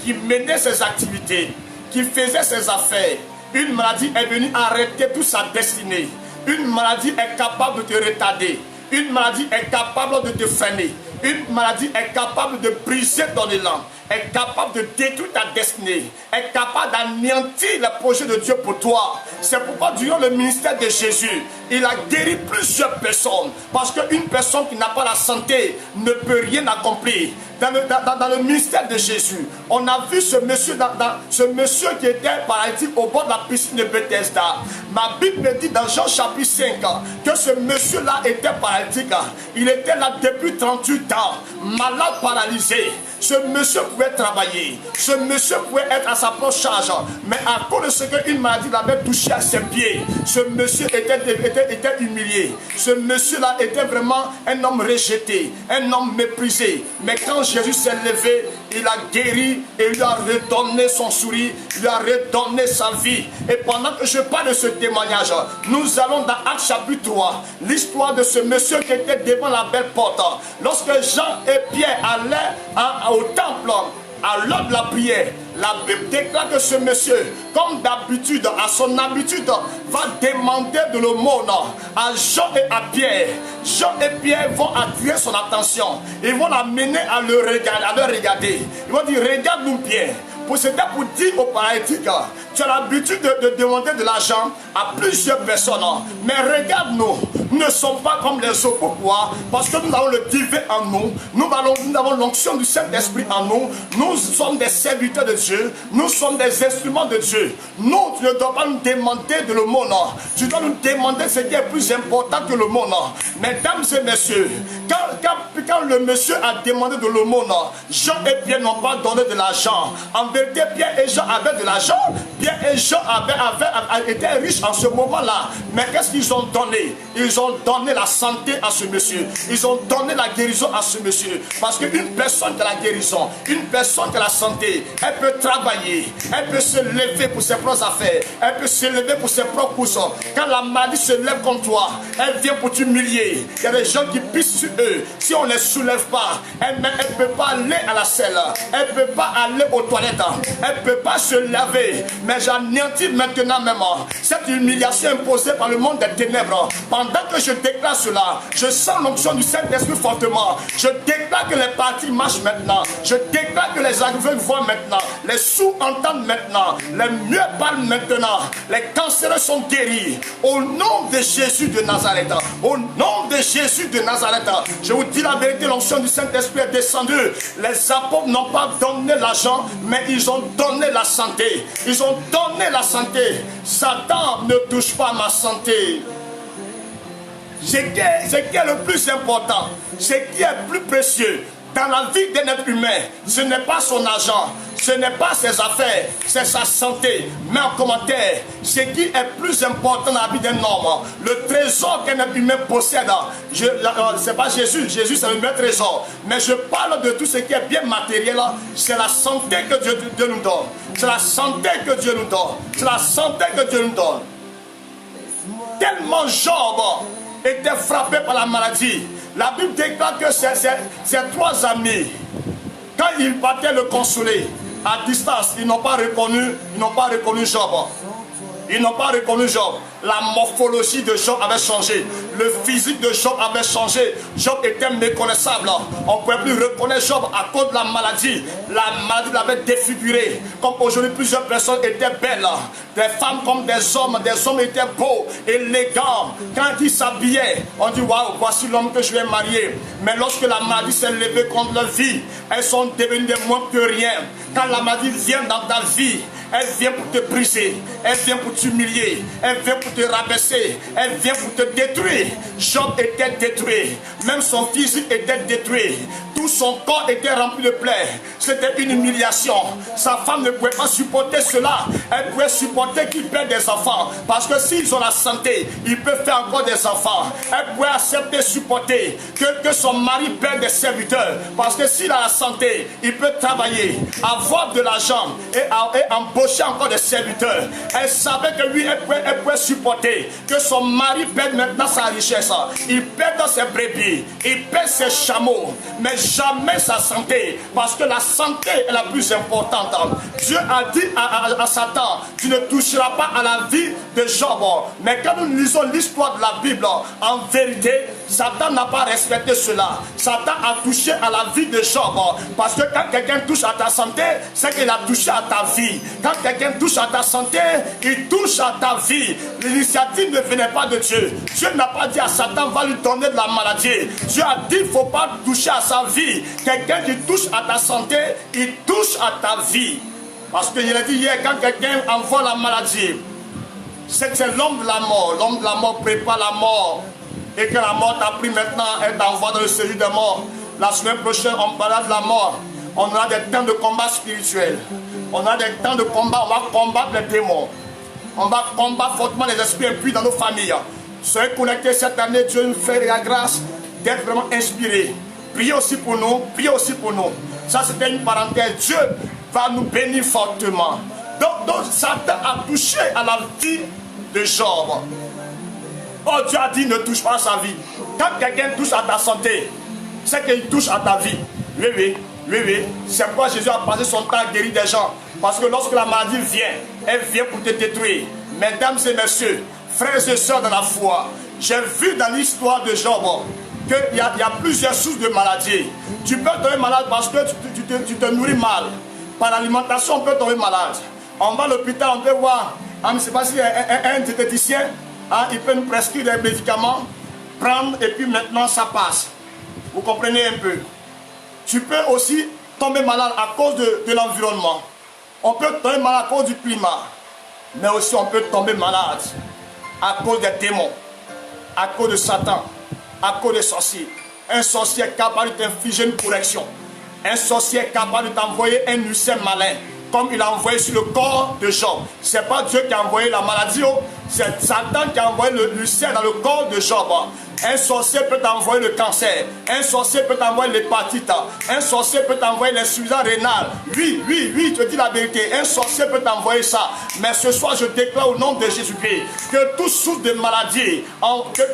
qui menait ses activités, qui faisait ses affaires. Une maladie est venue arrêter toute sa destinée. Une maladie est capable de te retarder. Une maladie est capable de te freiner. Une maladie est capable de briser ton élan. Est capable de détruire ta destinée. Est capable d'anéantir les projets de Dieu pour toi. C'est pourquoi durant le ministère de Jésus, il a guéri plusieurs personnes. Parce qu'une personne qui n'a pas la santé ne peut rien accomplir. Dans le ministère de Jésus, on a vu ce monsieur qui était paralytique au bord de la piscine de Bethesda. Ma Bible me dit dans Jean chapitre 5 que ce monsieur-là était paralytique. Il était là depuis 38 ans, malade, paralysé. Ce monsieur pouvait travailler, ce monsieur pouvait être à sa propre charge, mais à cause de ce qu'une maladie l'avait touché à ses pieds, ce monsieur était humilié. Ce monsieur-là était vraiment un homme rejeté, un homme méprisé. Mais quand Jésus s'est levé, il a guéri et lui a redonné son sourire, lui a redonné sa vie. Et pendant que je parle de ce témoignage, nous allons dans Actes chapitre 3, l'histoire de ce monsieur qui était devant la belle porte. Lorsque Jean et Pierre allaient au temple, à l'heure de la prière, la Bible déclare que ce monsieur, comme d'habitude, à son habitude, va demander de l'aumône à Jean et à Pierre. Jean et Pierre vont attirer son attention. Ils vont l'amener à le regarder. Ils vont dire, regarde-nous Pierre. C'était pour dire aux paralytiques, tu as l'habitude de demander de l'argent à plusieurs personnes. Mais regarde-nous, nous ne sommes pas comme les autres. Pourquoi? Parce que nous avons le divin en nous. Nous avons l'onction du Saint-Esprit en nous. Nous sommes des serviteurs de Dieu. Nous sommes des instruments de Dieu. Nous, tu ne dois pas nous demander de l'aumône. Tu dois nous demander ce qui est plus important que l'aumône. Mesdames et messieurs, quand le monsieur a demandé de l'aumône, Jean et Pierre n'ont pas donné de l'argent. En vérité, Pierre et Jean avaient de l'argent. Pierre et Jean étaient riches en ce moment-là. Mais qu'est-ce qu'ils ont donné? Ils ont donné la santé à ce monsieur. Ils ont donné la guérison à ce monsieur. Parce qu'une personne qui a la guérison, une personne qui a la santé, elle peut travailler, elle peut se lever pour ses propres affaires, elle peut se lever pour ses propres courses. Quand la maladie se lève contre toi, elle vient pour t'humilier. Il y a des gens qui pissent sur eux. Si on ne les soulève pas, elle ne peut pas aller à la selle, elle ne peut pas aller aux toilettes, elle ne peut pas se laver. Mais j'anéantis maintenant même cette humiliation imposée par le monde des ténèbres. Pendant que je déclare cela, je sens l'onction du Saint-Esprit fortement. Je déclare que les parties marchent maintenant. Je déclare que les aveugles voient maintenant. Les sourds entendent maintenant. Les muets parlent maintenant. Les cancéreux sont guéris. Au nom de Jésus de Nazareth. Au nom de Jésus de Nazareth. Je vous dis la vérité, l'onction du Saint-Esprit est descendue. Les apôtres n'ont pas donné l'argent, mais ils ont donné la santé. Ils ont donné la santé. Satan ne touche pas ma santé. Ce qui est le plus important, ce qui est plus précieux dans la vie d'un être humain, ce n'est pas son argent, ce n'est pas ses affaires, c'est sa santé. Mets en commentaire ce qui est plus important dans la vie d'un homme. Le trésor qu'un être humain possède, c'est pas Jésus, Jésus c'est le meilleur trésor. Mais je parle de tout ce qui est bien matériel, c'est la santé que Dieu nous donne. C'est la santé que Dieu nous donne. C'est la santé que Dieu nous donne. Tellement Job était frappé par la maladie. La Bible déclare que ses trois amis, quand ils partaient le consoler, à distance, ils n'ont pas reconnu Job. Ils n'ont pas reconnu Job. La morphologie de Job avait changé. Le physique de Job avait changé. Job était méconnaissable. On ne pouvait plus reconnaître Job à cause de la maladie. La maladie l'avait défiguré. Comme aujourd'hui, plusieurs personnes étaient belles. Des femmes comme des hommes étaient beaux, élégants. Quand ils s'habillaient, on dit waouh, voici l'homme que je vais marier. Mais lorsque la maladie s'est levée contre leur vie, elles sont devenues des moins que rien. Quand la maladie vient dans ta vie, elle vient pour te briser, elle vient pour t'humilier, elle vient pour te rabaisser, elle vient pour te détruire. Job était détruit, même son physique était détruit, tout son corps était rempli de plaies. C'était une humiliation. Sa femme ne pouvait pas supporter cela. Elle pouvait supporter qu'il perde des enfants, parce que s'ils ont la santé, ils peuvent faire encore des enfants. Elle pouvait accepter, supporter que son mari perde des serviteurs, parce que s'il a la santé, il peut travailler, avoir de l'argent et embaucher encore des serviteurs. Elle savait que lui, elle pouvait supporter que son mari perde maintenant sa richesse. Il perd ses brebis, il perd ses chameaux, mais jamais sa santé, parce que la santé est la plus importante. Dieu a dit à Satan, tu ne toucheras pas à la vie de Job. Mais quand nous lisons l'histoire de la Bible, en vérité, Satan n'a pas respecté cela. Satan a touché à la vie de Job, parce que quand quelqu'un touche à ta santé, c'est qu'il a touché à ta vie. Quand quelqu'un touche à ta santé, il touche à ta vie. L'initiative ne venait pas de Dieu. Dieu n'a pas dit à Satan, va lui donner de la maladie. Dieu a dit, il ne faut pas toucher à sa vie. Quelqu'un qui touche à ta santé, il touche à ta vie. Parce que je l'ai dit hier, quand quelqu'un envoie la maladie, c'est l'homme de la mort. L'homme de la mort prépare la mort. Et que la mort t'a pris maintenant, elle t'envoie dans le séjour des morts. La semaine prochaine, on parlera de la mort. On aura des temps de combat spirituel. On a des temps de combat, on va combattre les démons. On va combattre fortement les esprits impurs dans nos familles. Soyez connectés cette année, Dieu nous fait la grâce d'être vraiment inspirés. Priez aussi pour nous, priez aussi pour nous. Ça, c'était une parenthèse. Dieu va nous bénir fortement. Donc Satan a touché à la vie de Job. Oh, Dieu a dit ne touche pas à sa vie. Quand quelqu'un touche à ta santé, c'est qu'il touche à ta vie. Oui. C'est pourquoi Jésus a passé son temps à guérir des gens. Parce que lorsque la maladie vient, elle vient pour te détruire. Mesdames et messieurs, frères et sœurs dans la foi, j'ai vu dans l'histoire de Job qu'il y a plusieurs sources de maladies. Tu peux tomber malade parce que tu te nourris mal. Par l'alimentation, on peut tomber malade. On va à l'hôpital, on peut voir, je ne sais pas si un diététicien, il peut nous prescrire des médicaments, prendre et puis maintenant ça passe. Vous comprenez un peu? Tu peux aussi tomber malade à cause de l'environnement. On peut tomber malade à cause du climat. Mais aussi on peut tomber malade à cause des démons, à cause de Satan, à cause des sorciers. Un sorcier est capable de t'infliger une correction. Un sorcier est capable de t'envoyer un ulcère malin, comme il a envoyé sur le corps de Job. Ce n'est pas Dieu qui a envoyé la maladie, c'est Satan qui a envoyé l'ulcère dans le corps de Job. Un sorcier peut t'envoyer le cancer. Un sorcier peut t'envoyer l'hépatite. Un sorcier peut t'envoyer l'insuffisance rénale. Oui, je te dis la vérité. Un sorcier peut t'envoyer ça. Mais ce soir, je déclare au nom de Jésus-Christ que toute source de maladie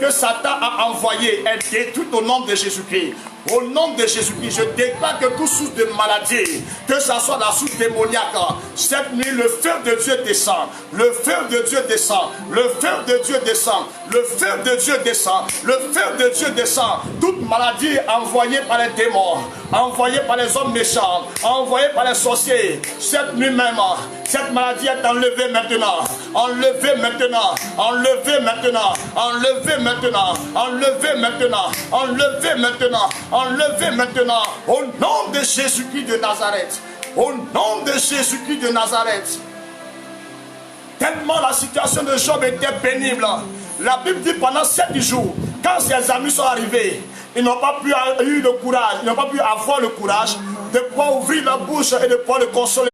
que Satan a envoyé est détruite au nom de Jésus-Christ. Au nom de Jésus-Christ, je déclare que toute source de maladie, que ce soit la source démoniaque, cette nuit, le feu de Dieu descend. Le feu de Dieu descend. Le feu de Dieu descend. Le feu de Dieu descend. Le feu de Dieu descend. Toute maladie envoyée par les démons, envoyée par les hommes méchants, envoyée par les sorciers, cette nuit même, cette maladie est enlevée maintenant. Enlevée maintenant. Enlevée maintenant. Enlevée maintenant. Enlevée maintenant. Enlevée maintenant. Enlevez maintenant au nom de Jésus-Christ de Nazareth. Au nom de Jésus-Christ de Nazareth. Tellement la situation de Job était pénible. La Bible dit pendant 7 jours, quand ses amis sont arrivés, ils n'ont pas pu avoir le courage, ils n'ont pas pu avoir le courage de pouvoir ouvrir la bouche et de pouvoir le consoler.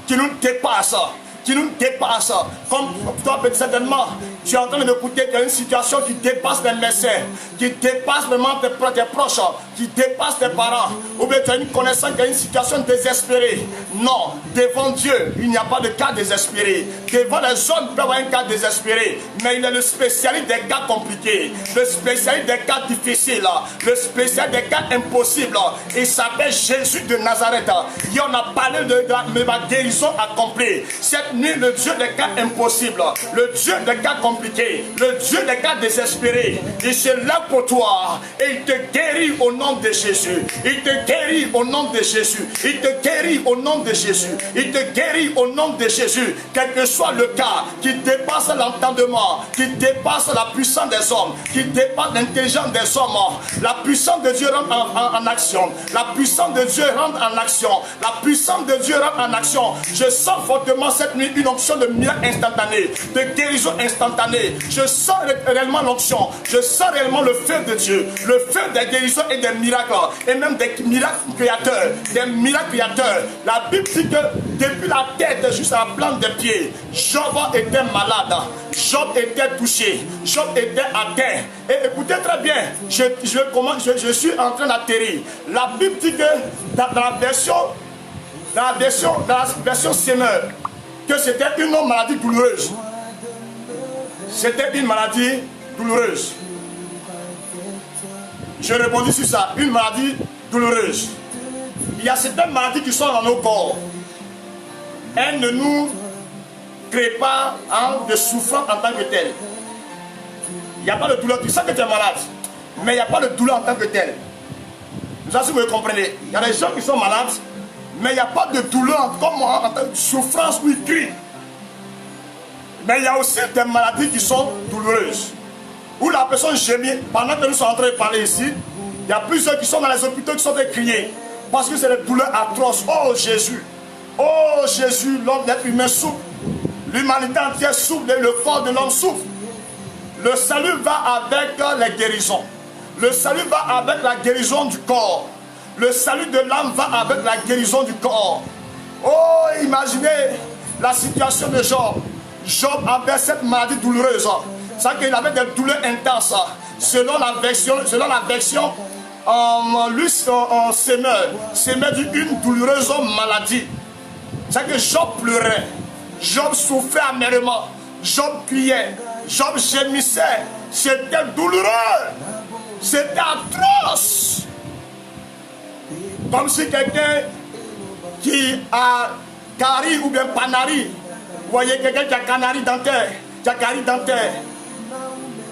Qui nous dépasse. Qui nous dépasse. Comme toi, certainement, tu es en train de m'écouter qu'il y a une situation qui dépasse les médecins, qui dépasse vraiment tes proches, qui dépasse tes parents. Ou bien tu as une connaissance qui a une situation désespérée. Non, devant Dieu, il n'y a pas de cas désespéré. Devant les hommes, il peut y avoir un cas désespéré. Mais il est le spécialiste des cas compliqués, le spécialiste des cas difficiles, le spécialiste des cas impossibles. Il s'appelle Jésus de Nazareth. Et on a parlé de ma guérison accomplie. Cette nuit, le Dieu des cas impossibles, le Dieu des cas compliqués, le Dieu des cas désespérés, il se lève pour toi et il te guérit au nom de Jésus. Il te guérit au nom de Jésus. Il te guérit au nom de Jésus. Il te guérit au nom de Jésus. Quel que soit le cas qui dépasse l'entendement, qui dépasse la puissance des hommes, qui dépasse l'intelligence des hommes, la puissance de Dieu rentre en action. La puissance de Dieu rentre en action. La puissance de Dieu rentre en action. Je sens fortement cette nuit une onction de miracle instantané, de guérison instantanée. Je sens réellement l'onction. Je sens réellement le feu de Dieu, le feu des guérisons et des miracles, et même des miracles créateurs, des miracles créateurs. La Bible dit que depuis la tête jusqu'à la plante des pieds, Job était malade, Job était touché, Job était atteint. Et écoutez très bien, je suis en train d'atterrir. La Bible dit que dans la version Semeur, que c'était une maladie douloureuse. C'était une maladie douloureuse. Je rebondis sur ça, une maladie douloureuse. Il y a certaines maladies qui sont dans nos corps. Elles ne nous créent pas de souffrance en tant que telle. Il n'y a pas de douleur. Tu sais que tu es malade, mais il n'y a pas de douleur en tant que telle. Ça, si vous le comprenez, il y a des gens qui sont malades, mais il n'y a pas de douleur comme en tant que souffrance ou cri. Mais il y a aussi des maladies qui sont douloureuses, où la personne gémit. Pendant que nous sommes en train de parler ici, il y a plusieurs qui sont dans les hôpitaux qui sont en train de crier, parce que c'est des douleurs atroces. Oh Jésus, l'homme d'être humain souffre. L'humanité entière souffre, le corps de l'homme souffre. Le salut va avec les guérisons. Le salut va avec la guérison du corps. Le salut de l'âme va avec la guérison du corps. Oh, imaginez la situation de Job. Job avait cette maladie douloureuse. C'est qu'il avait des douleurs intenses. Selon la version lui s'aimait d'une douloureuse maladie. C'est que Job pleurait, Job souffrait amèrement, Job criait, Job gémissait. C'était douloureux, c'était atroce. Comme si quelqu'un qui a carie ou bien panari, vous voyez quelqu'un qui a canari dentaire, qui a carie dentaire,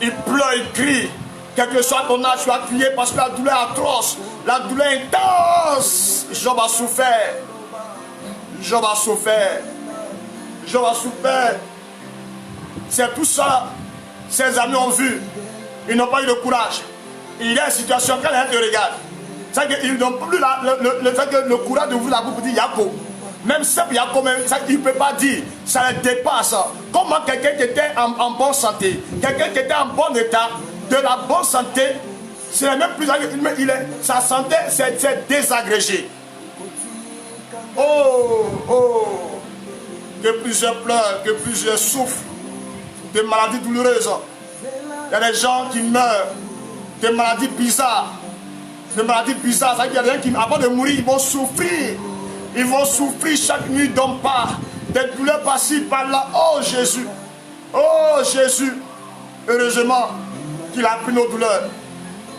il pleure, il crie. Quel que soit ton âge, tu vas crier parce que la douleur est atroce, la douleur est intense. Job a souffert. Job a souffert. Job a souffert. C'est tout ça. Ses amis ont vu. Ils n'ont pas eu de courage. Il y a une situation, quand ils te regardent, c'est qu'ils n'ont plus le courage de vous la bouche pour dire Yako. Même ça, il ne peut pas dire. Ça le dépasse. Comment quelqu'un qui était en bonne santé, quelqu'un qui était en bon état, de la bonne santé, c'est même plus sa santé s'est désagrégée. Oh, que plusieurs pleurent, que plusieurs souffrent de maladies douloureuses. Il y a des gens qui meurent de maladies bizarres. De maladies bizarres, ça veut dire qu'il y a des gens qui, avant de mourir, ils vont souffrir. Ils vont souffrir chaque nuit, ils dorment pas. Des douleurs par-ci, par-là. Oh Jésus, heureusement qu'il a pris nos douleurs.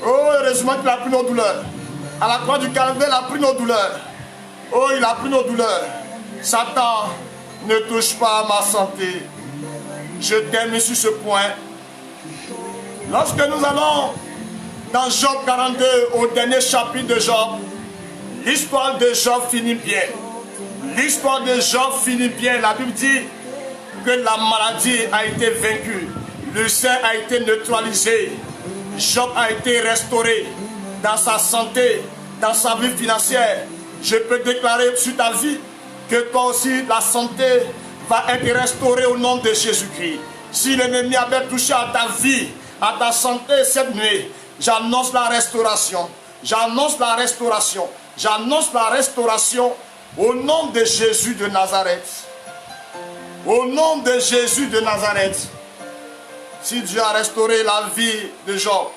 Oh, heureusement qu'il a pris nos douleurs. À la croix du Calvaire, il a pris nos douleurs. Oh, il a pris nos douleurs. Satan, ne touche pas à ma santé. Je termine sur ce point. Lorsque nous allons dans Job 42, au dernier chapitre de Job, l'histoire de Job finit bien. L'histoire de Job finit bien. La Bible dit que la maladie a été vaincue. Le sein a été neutralisé. Job a été restauré dans sa santé, dans sa vie financière. Je peux déclarer sur ta vie que toi aussi, la santé va être restaurée au nom de Jésus-Christ. Si l'ennemi avait touché à ta vie, à ta santé cette nuit, j'annonce la restauration. J'annonce la restauration. J'annonce la restauration au nom de Jésus de Nazareth. Au nom de Jésus de Nazareth. Si Dieu a restauré la vie de Job,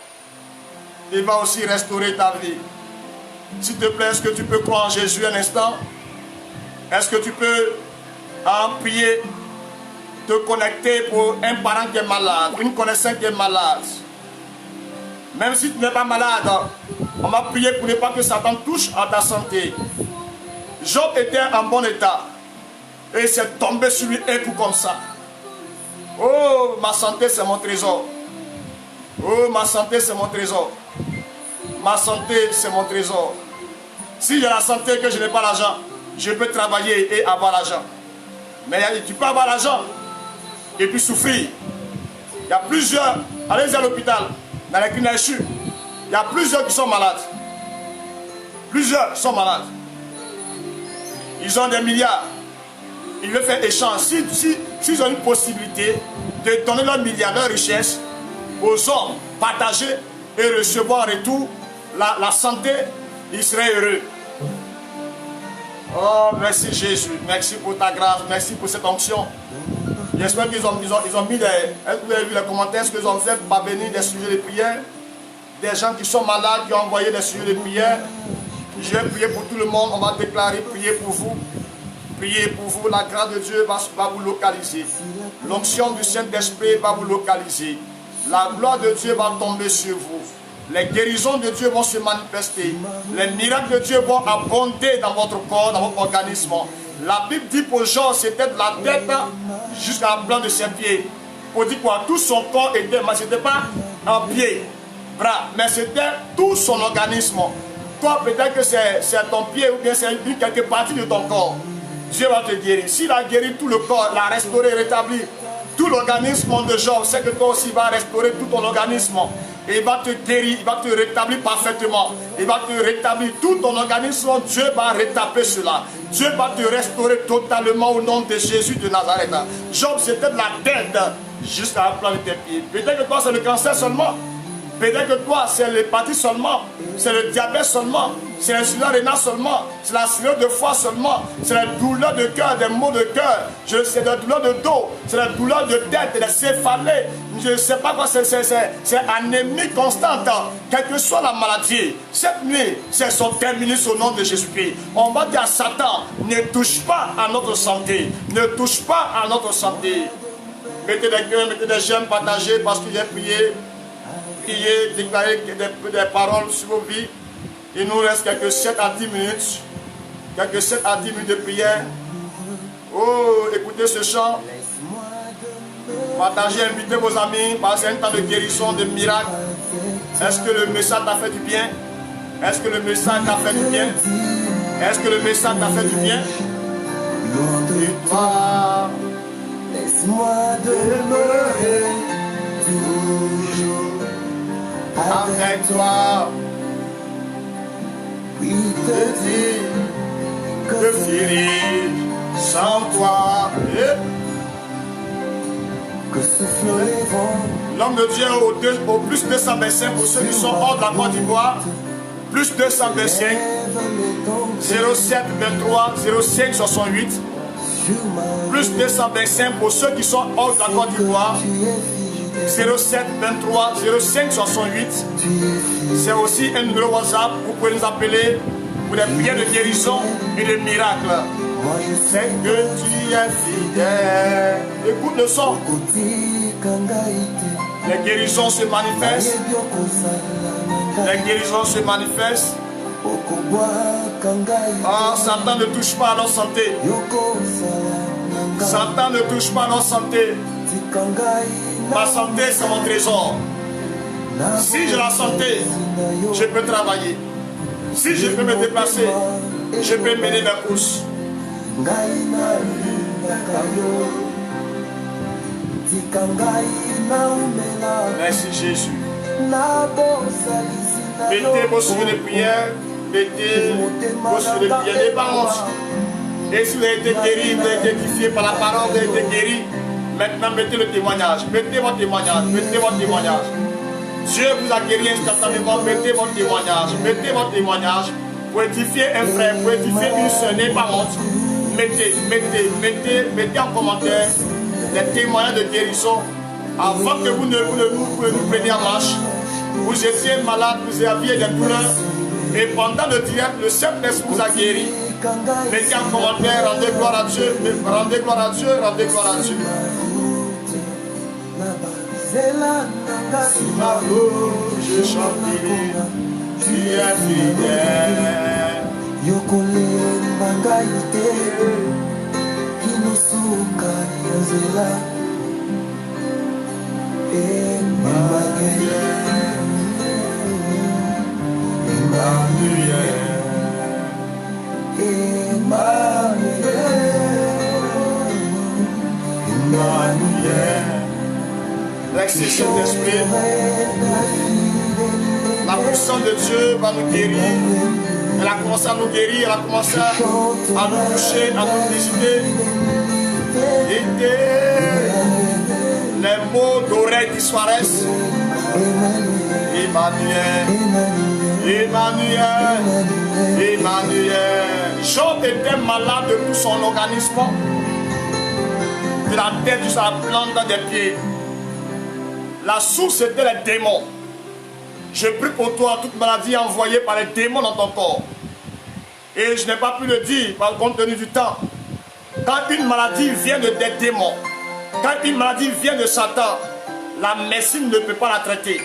il va aussi restaurer ta vie. S'il te plaît, est-ce que tu peux croire en Jésus un instant? Est-ce que tu peux prier, te connecter pour un parent qui est malade, une connaissance qui est malade? Même si tu n'es pas malade, on va prier pour ne pas que Satan touche à ta santé. Job était en bon état et il s'est tombé sur lui un coup comme ça. Oh, ma santé c'est mon trésor. Oh, ma santé c'est mon trésor. Ma santé c'est mon trésor. Si j'ai la santé et que je n'ai pas l'argent, je peux travailler et avoir l'argent. Mais tu peux avoir l'argent et puis souffrir. Il y a plusieurs, allez à l'hôpital, dans les cliniques, il y a plusieurs qui sont malades. Plusieurs sont malades. Ils ont des milliards. Ils veulent faire échange. S'ils ont une possibilité de donner leur milliard, leur richesse aux hommes, partager et recevoir en retour la santé, ils seraient heureux. Oh, merci Jésus. Merci pour ta grâce. Merci pour cette onction. J'espère qu'ils ont mis des... Est-ce que vous avez vu les commentaires? Est-ce qu'ils ont fait parvenir des sujets de prière? Des gens qui sont malades, qui ont envoyé des sujets de prière. Je vais prier pour tout le monde. On va déclarer, prier pour vous. Priez pour vous. La grâce de Dieu va vous localiser. L'onction du Saint-Esprit va vous localiser. La gloire de Dieu va tomber sur vous. Les guérisons de Dieu vont se manifester. Les miracles de Dieu vont abonder dans votre corps, dans votre organisme. La Bible dit pour Jean, c'était de la tête jusqu'à la plante de ses pieds. Pour dire quoi? Tout son corps était, mais ce n'était pas un pied, bras, mais c'était tout son organisme. Toi, peut-être que c'est ton pied ou bien c'est quelque partie de ton corps. Dieu va te guérir. S'il a guéri tout le corps, l'a restauré, rétabli tout l'organisme de Job, c'est que toi aussi il va restaurer tout ton organisme. Et il va te guérir, il va te rétablir parfaitement. Il va te rétablir tout ton organisme. Dieu va rétablir cela. Dieu va te restaurer totalement au nom de Jésus de Nazareth. Job, c'était de la tête jusqu'à la plante de tes pieds. Peut-être que toi, c'est le cancer seulement. Peut-être que toi, c'est l'hépatite seulement. C'est le diabète seulement. c'est l'insuffisance rénale seulement, c'est la cirrhose de foie seulement, c'est la douleur de cœur, des maux de cœur, c'est la douleur de dos, c'est la douleur de tête, des céphalées, je ne sais pas quoi, c'est anémie constante, quelle que soit la maladie. Cette nuit, c'est son terminé au nom de Jésus-Christ. On va dire à Satan, ne touche pas à notre santé, ne touche pas à notre santé. Mettez des cœurs, mettez des j'aime, partagez parce qu'il y a prié, déclarer des paroles sur vos vies. Il nous reste quelques 7 à 10 minutes. Quelques 7 à 10 minutes de prière. Oh, écoutez ce chant. Partagez, invitez vos amis. Passez un temps de guérison, de miracle. Est-ce que le message t'a fait du bien? Est-ce que le message t'a fait du bien? Est-ce que le message t'a fait du bien? Et toi, laisse-moi demeurer toujours avec toi. Oui, te dire Que ferais sans toi? que souffle les vents. L'homme de Dieu au plus 225 pour ceux qui sont hors de la Côte d'Ivoire. Plus 225 07 23 05 68. Plus 225 pour ceux qui sont hors de la Côte d'Ivoire. 07 23 05 68. C'est aussi un numéro WhatsApp. Vous pouvez nous appeler pour des prières de guérison et de miracles. C'est que tu es fidèle. Écoute le son. Les guérisons se manifestent. Les guérisons se manifestent. Ah, Satan ne touche pas à notre santé. Satan ne touche pas à notre santé. Ma santé, c'est mon trésor. Si j'ai la santé, je peux travailler. Si je peux me déplacer, je peux mener mes courses. Merci Jésus. Mettez vos souliers de prière. Mettez vos souliers de prière. N'ayez pas honte. Et si vous avez été guéri, vous avez été édifié par la parole, vous avez été guéri. Maintenant, mettez le témoignage. Mettez votre témoignage. Mettez votre témoignage. Dieu vous a guéri instantanément. Mettez votre témoignage. Mettez votre témoignage. Pour édifier un frère, pour édifier une soeur, n'ayez pas honte. Mettez en commentaire les témoignages de guérison avant que vous nous preniez en marche. Vous étiez malade, vous aviez des douleurs. Et pendant le direct, le Saint-Esprit vous a guéri. Mettez en commentaire, rendez gloire à Dieu, rendez gloire à Dieu, rendez gloire à Dieu. Ma je chanterai, tu es fidèle. Yokole Bangaite, Inosuka Yazela, Emmanuel, Merci Saint-Esprit. La puissance de Dieu va nous guérir. Elle a commencé à nous guérir, elle a commencé à nous toucher, à nous visiter. Les mots d'oreille disparaissent. Emmanuel, Emmanuel, Emmanuel. Job était malade de tout son organisme, de la tête jusqu'à la plante des pieds. La source était les démons. Je prie pour toi, toute maladie envoyée par les démons dans ton corps. Et je n'ai pas pu le dire, par compte tenu du temps. Quand une maladie vient des démons, quand une maladie vient de Satan, la médecine ne peut pas la traiter.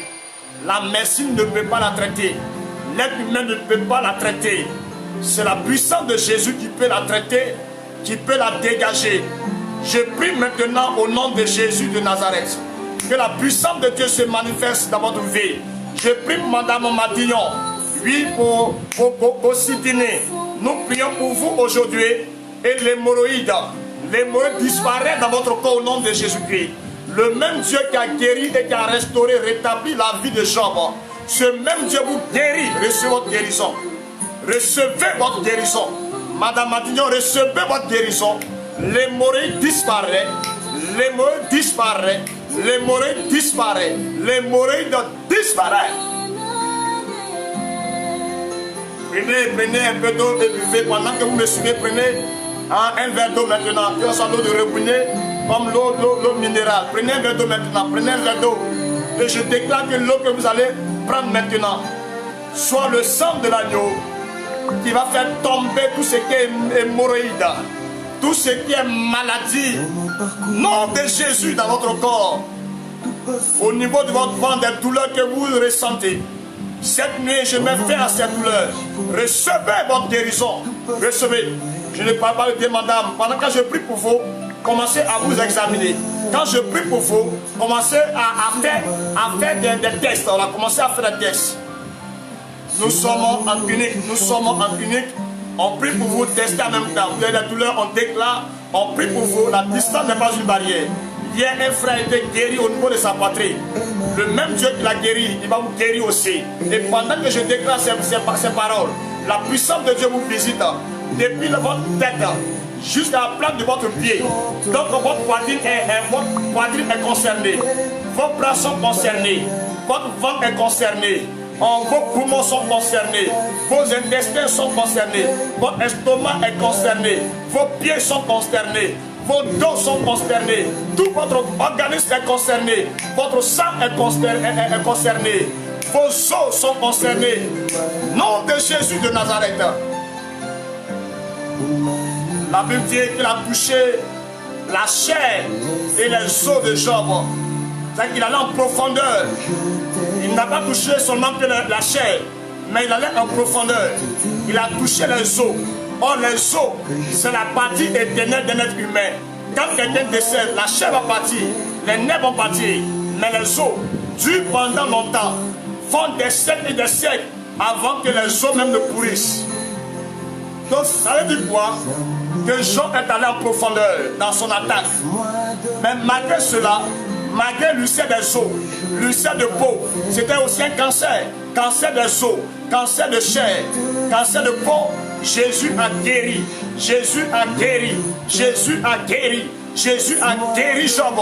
La médecine ne peut pas la traiter. L'être humain ne peut pas la traiter. C'est la puissance de Jésus qui peut la traiter, qui peut la dégager. Je prie maintenant au nom de Jésus de Nazareth, que la puissance de Dieu se manifeste dans votre vie. Je prie pour Madame Matignon, oui, pour Sidney. Nous prions pour vous aujourd'hui et l'hémorroïde disparaît dans votre corps au nom de Jésus-Christ. Le même Dieu qui a guéri et qui a restauré, rétabli la vie de Job, ce même Dieu vous guérit. Recevez votre guérison. Recevez votre guérison. Madame Matignon, recevez votre guérison. L'hémorroïde disparaît. L'hémorroïde disparaît. L'hémorroïde disparaît. L'hémorroïde disparaît. Prenez un peu d'eau et buvez. Pendant que vous me suivez, prenez un verre d'eau maintenant. Que ce soit l'eau de robinet comme l'eau minérale. Prenez un verre d'eau maintenant. Prenez un verre d'eau. Et je déclare que l'eau que vous allez prendre maintenant soit le sang de l'agneau qui va faire tomber tout ce qui est hémorroïde, tout ce qui est maladie. Nom de Jésus dans votre corps. Au niveau de votre ventre, des douleurs que vous ressentez. Cette nuit, je mets fin à cette douleur. Recevez votre guérison. Recevez. Je ne parle pas de madame. Pendant que je prie pour vous, commencez à vous examiner. Quand je prie pour vous, commencez à faire des tests. On a commencé à faire des tests. Nous sommes en clinique. Nous sommes en clinique. On prie pour vous, tester en même temps. Vous avez la douleur, on déclare. On prie pour vous. La distance n'est pas une barrière. Hier, un frère a été guéri au niveau de sa poitrine. Le même Dieu qui l'a guéri, il va vous guérir aussi. Et pendant que je déclare ces paroles, la puissance de Dieu vous visite. Depuis votre tête jusqu'à la plante de votre pied. Donc votre poitrine est concernée. Vos bras sont concernés. Votre ventre est concerné. Vos poumons sont concernés. Vos intestins sont concernés. Votre estomac est concerné. Vos pieds sont concernés. Vos dos sont concernés. Tout votre organisme est concerné. Votre sang est concerné. Vos os sont concernés. Nom de Jésus de Nazareth. La Bible dit qu'il a touché la chair et les os de Job. C'est-à-dire qu'il allait en profondeur. Il n'a pas touché seulement que la chair, mais il allait en profondeur. Il a touché les os. Or, les os, c'est la partie éternelle d'un être humain. Quand quelqu'un décède, la chair va partir, les nerfs vont partir, mais les os durent pendant longtemps, font des siècles et des siècles avant que les os même ne pourrissent. Donc, ça veut dire quoi? Que Job est allé en profondeur dans son attaque. Mais malgré cela, malgré l'ulcère des os, l'ulcère de peau, c'était aussi un cancer. Cancer des os, cancer de chair, cancer de peau. Jésus a guéri. Jésus a guéri. Jésus a guéri. Jésus a guéri Job.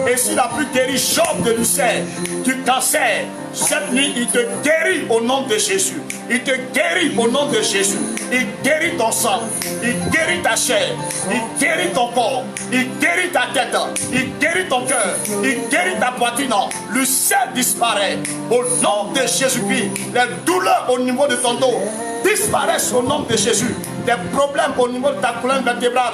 Et s'il a pu guérir Job de l'ulcère, du cancer, cette nuit, il te guérit au nom de Jésus. Il te guérit au nom de Jésus. Il guérit ton sang. Il guérit ta chair. Il guérit ton corps. Il guérit ta tête. Il guérit ton cœur. Il guérit ta poitrine. L'ulcère disparaît. Au nom de Jésus-Christ, les douleurs au niveau de ton dos disparaissent au nom de Jésus. Des problèmes au niveau de ta colonne vertébrale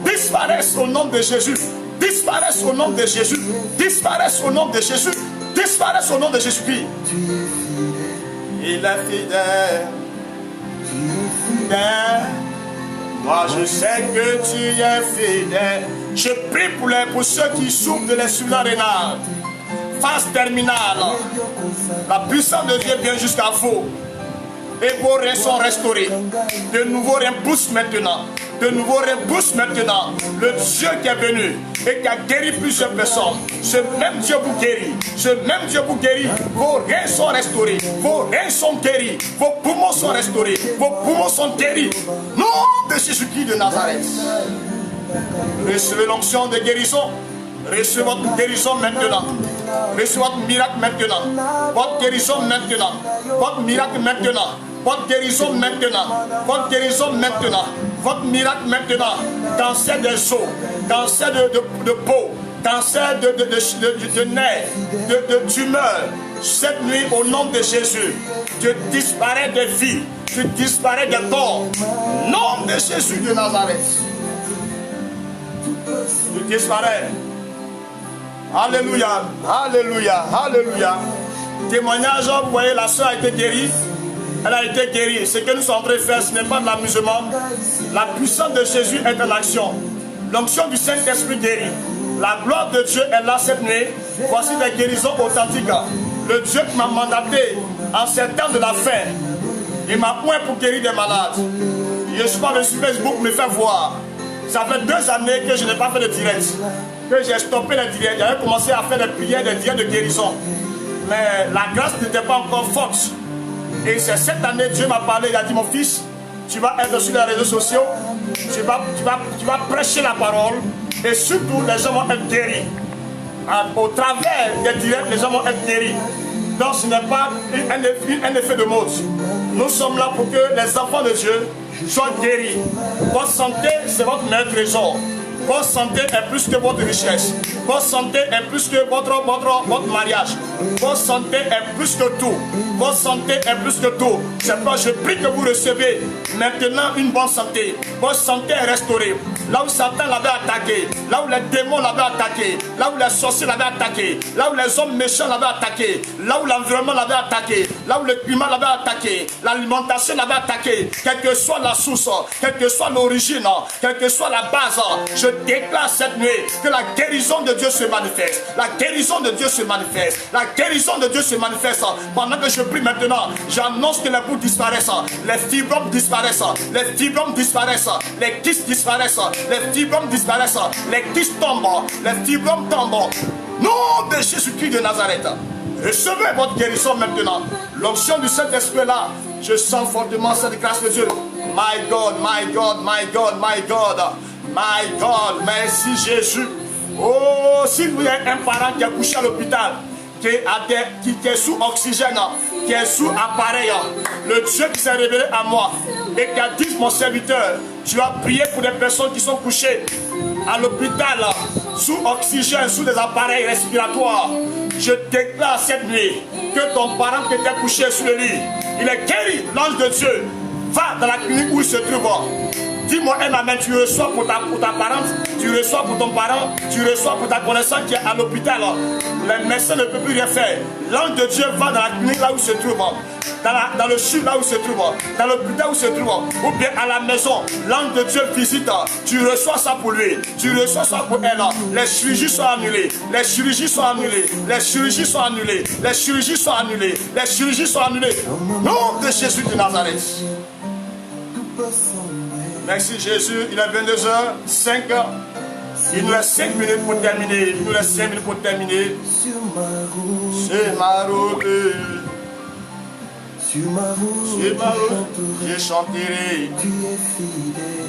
disparaissent au nom de Jésus. Disparaissent au nom de Jésus. Disparaissent au nom de Jésus. Disparaissent au nom de Jésus-Christ. Il est fidèle. Moi je sais que tu es fidèle. Je prie pour ceux qui souffrent de l'insuffisance rénale, phase terminale. La puissance de Dieu vient jusqu'à vous. Et vos reins sont restaurés. De nouveaux reins poussent maintenant. De nouveaux reins poussent maintenant. Le Dieu qui est venu et qui a guéri plusieurs personnes, ce même Dieu vous guérit. Ce même Dieu vous guérit. Vos reins sont restaurés. Vos reins sont guéris. Vos poumons sont restaurés. Vos poumons sont guéris. Nom de Jésus-Christ de Nazareth. Recevez l'onction de guérison. Recevez votre guérison maintenant. Recevez votre miracle maintenant. Votre guérison maintenant. Votre miracle maintenant. Votre guérison maintenant. Votre guérison maintenant. Votre miracle maintenant. Cancer des os. Cancer de peau. Cancer de nerfs. De tumeurs. Cette nuit, au nom de Jésus, tu disparais de vie. Tu disparais de corps. Nom de Jésus de Nazareth. Tu disparais. Alléluia, alléluia, alléluia. Témoignage, vous voyez, la soeur a été guérie. Elle a été guérie. Ce que nous sommes en train de faire, ce n'est pas de l'amusement. La puissance de Jésus est en action. L'onction du Saint-Esprit guérit. La gloire de Dieu est là cette nuit. Voici des guérisons authentiques. Le Dieu qui m'a mandaté en ces temps de la fin, il m'a point pour guérir des malades. Je suis pas sur Facebook, me fait voir. Ça fait 2 années que je n'ai pas fait de direct. Que j'ai stoppé les directs. J'avais commencé à faire des prières, des directs de guérison. Mais la grâce n'était pas encore forte. Et c'est cette année, Dieu m'a parlé, il a dit, mon fils, tu vas être sur les réseaux sociaux, tu vas prêcher la parole, et surtout, les gens vont être guéris. Au travers des directs, les gens vont être guéris. Donc ce n'est pas un effet de mode. Nous sommes là pour que les enfants de Dieu soient guéris. Votre santé, c'est votre meilleur trésor. Votre santé est plus que votre richesse. Votre santé est plus que votre mariage. Votre santé est plus que tout. Votre santé est plus que tout. C'est pourquoi je prie que vous recevez maintenant une bonne santé. Votre santé est restaurée. Là où Satan l'avait attaqué, là où les démons l'avaient attaqué, là où les sorciers l'avaient attaqué, là où les hommes méchants l'avaient attaqué, là où l'environnement l'avait attaqué, là où le climat l'avait attaqué, l'alimentation l'avait attaqué, quelle que soit la source, quelle que soit l'origine, quelle que soit la base, je déclare cette nuit que la guérison de Dieu se manifeste. La guérison de Dieu se manifeste. La guérison de Dieu se manifeste. Pendant que je prie maintenant, j'annonce que les bouts disparaissent, les fibromes disparaissent, les fibromes disparaissent, les kystes disparaissent, les fibromes disparaissent, les kystes tombent, les fibromes tombent. Nom de Jésus-Christ de Nazareth. Recevez votre guérison maintenant. L'onction du Saint-Esprit est là. Je sens fortement cette grâce de Dieu. My God, my God, my God, my God. My God, merci Jésus. Oh, si vous avez un parent qui est couché à l'hôpital, qui est sous oxygène, qui est sous appareil, le Dieu qui s'est révélé à moi et qui a dit, mon serviteur, tu as prié pour des personnes qui sont couchées à l'hôpital, sous oxygène, sous des appareils respiratoires. Je déclare cette nuit que ton parent qui était couché sur le lit, il est guéri. L'ange de Dieu va dans la clinique où il se trouve. Dis-moi un amen, tu reçois pour ta parente, tu reçois pour ton parent, tu reçois pour ta connaissance qui est à l'hôpital. Les médecins ne peuvent plus rien faire. L'ange de Dieu va dans la clinique là où il se trouve, dans le sud là où il se trouve, dans l'hôpital où il se trouve, ou bien à la maison. L'ange de Dieu visite, tu reçois ça pour lui, tu reçois ça pour elle. Les chirurgies sont annulées, les chirurgies sont annulées, les chirurgies sont annulées, les chirurgies sont annulées, les chirurgies sont annulées. Nom de Jésus de Nazareth. Merci Jésus, il est 22h05. Il nous reste 5 minutes pour terminer. Il nous reste 5 minutes pour terminer. C'est ma route. Sur ma route, je chanterai.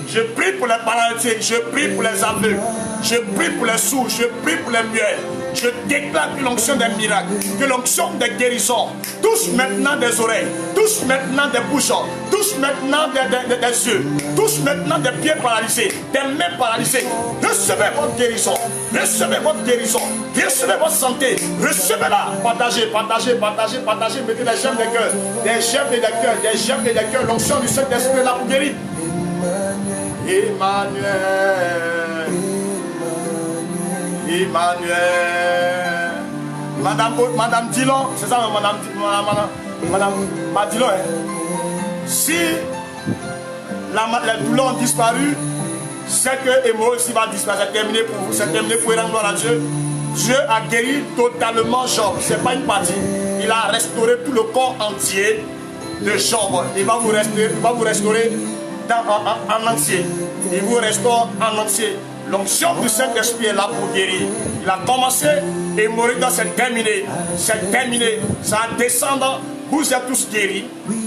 Je prie pour les paralytiques, je prie pour les aveugles, je prie pour les sourds, je prie pour les muets. Je déclare que l'onction des miracles, que l'onction des guérisons touche maintenant des oreilles, touche maintenant des bouches, touche maintenant des yeux, touche maintenant des pieds paralysés, des mains paralysées. Recevez votre guérison, recevez votre guérison, recevez votre santé, recevez-la. Partagez, partagez, partagez, partagez, mettez des gemmes des cœurs, des gemmes des cœurs, des gemmes des cœurs. L'onction du Saint-Esprit est là pour guérir. Emmanuel. Emmanuel. Madame Dillon, c'est ça, Madame Dillon. Si les douleurs ont disparu, c'est que hémorroïde aussi va disparaître. C'est terminé pour vous, c'est terminé pour rendre gloire à Dieu. Dieu a guéri totalement Job, ce n'est pas une partie. Il a restauré tout le corps entier de Job. Il va vous restaurer en entier. Il vous restaure en entier. L'onction du Saint-Esprit est là pour guérir. Il a commencé et mourir dans c'est terminé. C'est terminé. Ça va descendre. Vous êtes tous guéris.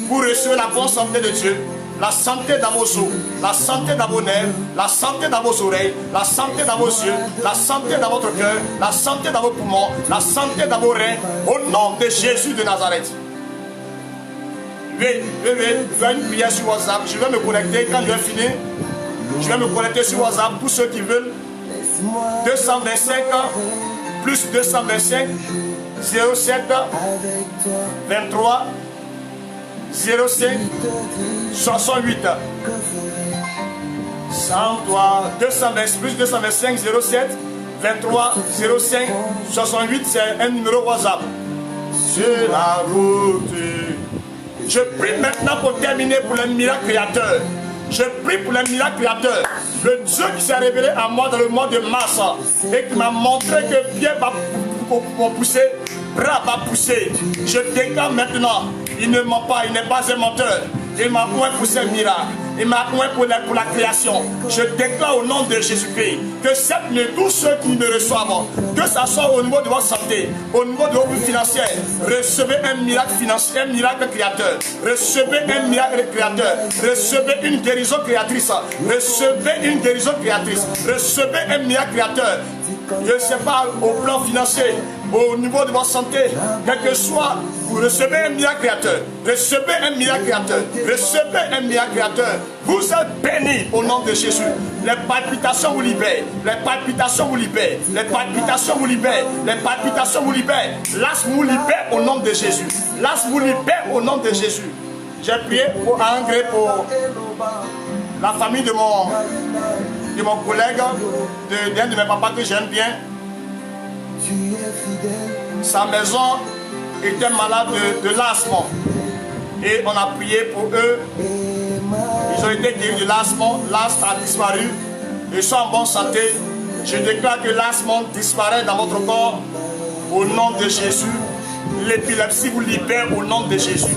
Vous recevez la bonne santé de Dieu. La santé dans vos os, la santé dans vos nerfs, la santé dans vos oreilles, la santé dans vos yeux, la santé dans votre cœur, la santé dans vos poumons, la santé dans vos reins. Au nom de Jésus de Nazareth. Je vais une prière sur WhatsApp. Je vais me connecter quand je vais finir. Je vais me connecter sur WhatsApp pour ceux qui veulent. 225 plus 225 07 23 05 68. Sans toi 220 plus 225 07 23 05 68, c'est un numéro WhatsApp. Sur la route. Je prie maintenant pour terminer pour le miracle créateur. Je prie pour les miracles créateurs. Le Dieu qui s'est révélé à moi dans le mois de mars et qui m'a montré que pied va pousser, bras va pousser. Je déclare maintenant, il ne ment pas, il n'est pas un menteur. Il m'a oint pour ces miracles. Il m'a oint pour la création. Je déclare au nom de Jésus-Christ que cette nuit, tous ceux qui me reçoivent, que ce soit au niveau de votre santé, au niveau de vos vies financières, recevez un miracle financier, un miracle créateur. Recevez un miracle créateur. Recevez une guérison créatrice. Recevez une guérison créatrice. Recevez un miracle créateur. je ne sais pas, au plan financier, au niveau de votre santé, quel que soit, vous recevez un miracle créateur. Recevez un miracle créateur. Recevez un miracle créateur. Vous êtes bénis au nom de Jésus. Les palpitations vous libèrent. Les palpitations vous libèrent. Les palpitations vous libèrent. Les palpitations vous libèrent. L'asthme vous libère au nom de Jésus. L'asthme vous libère au nom de Jésus. J'ai prié pour un gré pour la famille de mon collègue, d'un de mes papas que j'aime bien. Sa maison était malade de l'asthme. Et on a prié pour eux. Ils ont été guéris de l'asthme. L'asthme a disparu. Ils sont en bonne santé. Je déclare que l'asthme disparaît dans votre corps au nom de Jésus. L'épilepsie vous libère au nom de Jésus.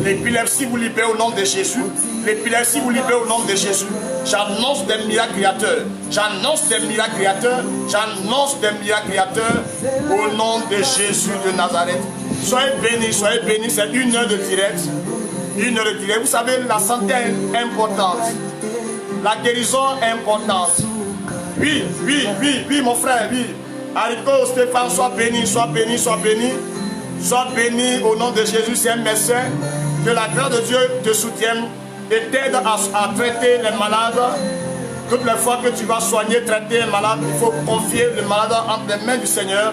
L'épilepsie vous libère au nom de Jésus. L'épilepsie vous libère au nom de Jésus. J'annonce des miracles créateurs. J'annonce des miracles créateurs. J'annonce des miracles créateurs au nom de Jésus de Nazareth. Soyez bénis, soyez bénis. C'est 1 heure de direct. 1 heure de direct. Vous savez, la santé est importante. La guérison est importante. Oui, oui, oui, oui, mon frère, oui. Haricot, Stéphane, sois béni, sois béni, sois béni. Sois béni au nom de Jésus, c'est un médecin. Que la grâce de Dieu te soutienne et t'aide à traiter les malades. Toutes les fois que tu vas soigner, traiter un malade, il faut confier le malade entre les mains du Seigneur.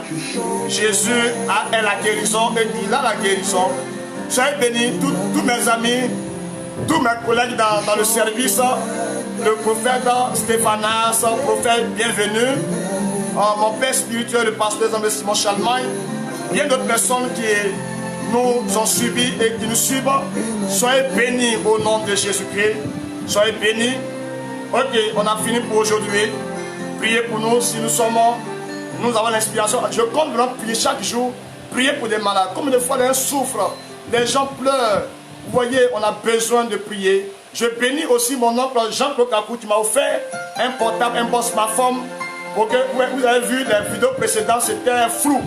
Jésus a la guérison et il a la guérison. Soyez bénis, tous mes amis, tous mes collègues dans le service, le prophète Stéphanas, prophète bienvenue, mon père spirituel, le pasteur Simon Chalmagne, bien d'autres personnes qui nous ont suivis et qui nous suivent. Soyez bénis au nom de Jésus-Christ. Soyez bénis. Ok, on a fini pour aujourd'hui. Priez pour nous si nous avons l'inspiration. Je compte vraiment prier chaque jour. Prier pour des malades. Combien de fois les gens souffrent, les gens pleurent. Vous voyez, on a besoin de prier. Je bénis aussi mon oncle Jean-Claude Kakou qui m'a offert un portable, un bon smartphone. Pour que vous avez vu les vidéos précédentes, c'était flou.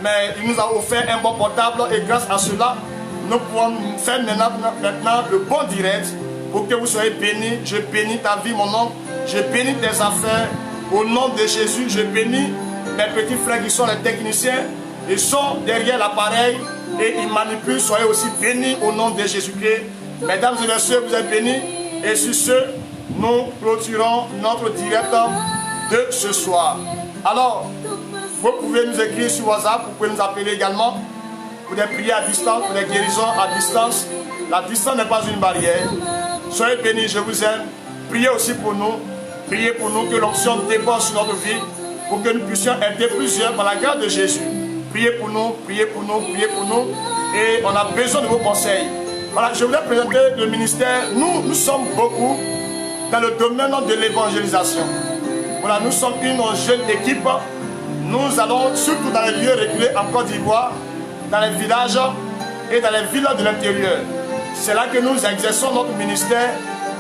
Mais il nous a offert un bon portable et grâce à cela, nous pouvons faire maintenant le bon direct pour que vous soyez bénis. Je bénis ta vie, mon oncle. Je bénis tes affaires. Au nom de Jésus, je bénis mes petits frères qui sont les techniciens. Ils sont derrière l'appareil et ils manipulent. Soyez aussi bénis au nom de Jésus-Christ. Mesdames et messieurs, vous êtes bénis. Et sur ce, nous clôturons notre direct de ce soir. Alors, vous pouvez nous écrire sur WhatsApp, vous pouvez nous appeler également pour des prières à distance, pour des guérisons à distance. La distance n'est pas une barrière. Soyez bénis, je vous aime. Priez aussi pour nous. Priez pour nous que l'onction déborde sur notre vie pour que nous puissions aider plusieurs par la grâce de Jésus. Priez pour nous, priez pour nous, priez pour nous. Et on a besoin de vos conseils. Voilà, je voulais présenter le ministère. Nous sommes beaucoup dans le domaine de l'évangélisation. Voilà, nous sommes une jeune équipe. Nous allons surtout dans les lieux reculés en Côte d'Ivoire, dans les villages et dans les villes de l'intérieur. C'est là que nous exerçons notre ministère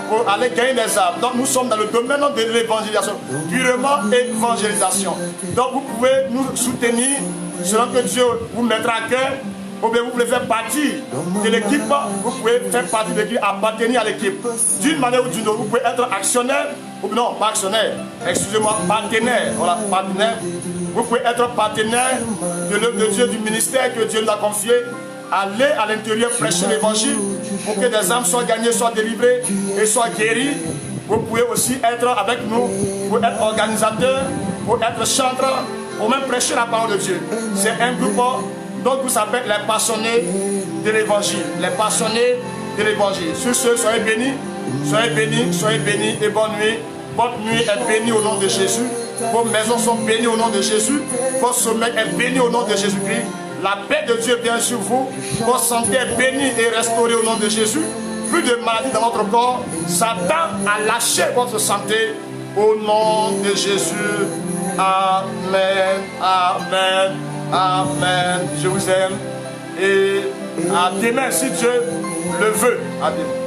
pour aller gagner des âmes. Donc nous sommes dans le domaine de l'évangélisation, purement évangélisation. Donc vous pouvez nous soutenir selon que Dieu vous mettra à cœur. Ou bien vous pouvez faire partie de l'équipe, vous pouvez faire partie de l'équipe, appartenir à l'équipe. D'une manière ou d'une autre, vous pouvez être actionnaire, ou non, pas actionnaire, excusez-moi, partenaire. Voilà, partenaire. Vous pouvez être partenaire de l'œuvre de Dieu, du ministère que Dieu nous a confié. Allez à l'intérieur prêcher l'évangile pour que des âmes soient gagnées, soient délivrées et soient guéries. Vous pouvez aussi être avec nous pour être organisateur, pour être chanteur, pour même prêcher la parole de Dieu. C'est un groupe. Donc vous s'appelle les passionnés de l'évangile. Les passionnés de l'évangile. Sur ce, soyez bénis. Soyez bénis, soyez bénis et bonne nuit. Votre nuit est bénie au nom de Jésus. Vos maisons sont bénies au nom de Jésus. Votre sommeil est béni au nom de Jésus-Christ. La paix de Dieu vient sur vous. Votre santé est bénie et restaurée au nom de Jésus. Plus de maladies dans votre corps. Satan a lâché votre santé au nom de Jésus. Amen. Amen. Amen. Je vous aime. Et à demain, si Dieu le veut. À demain.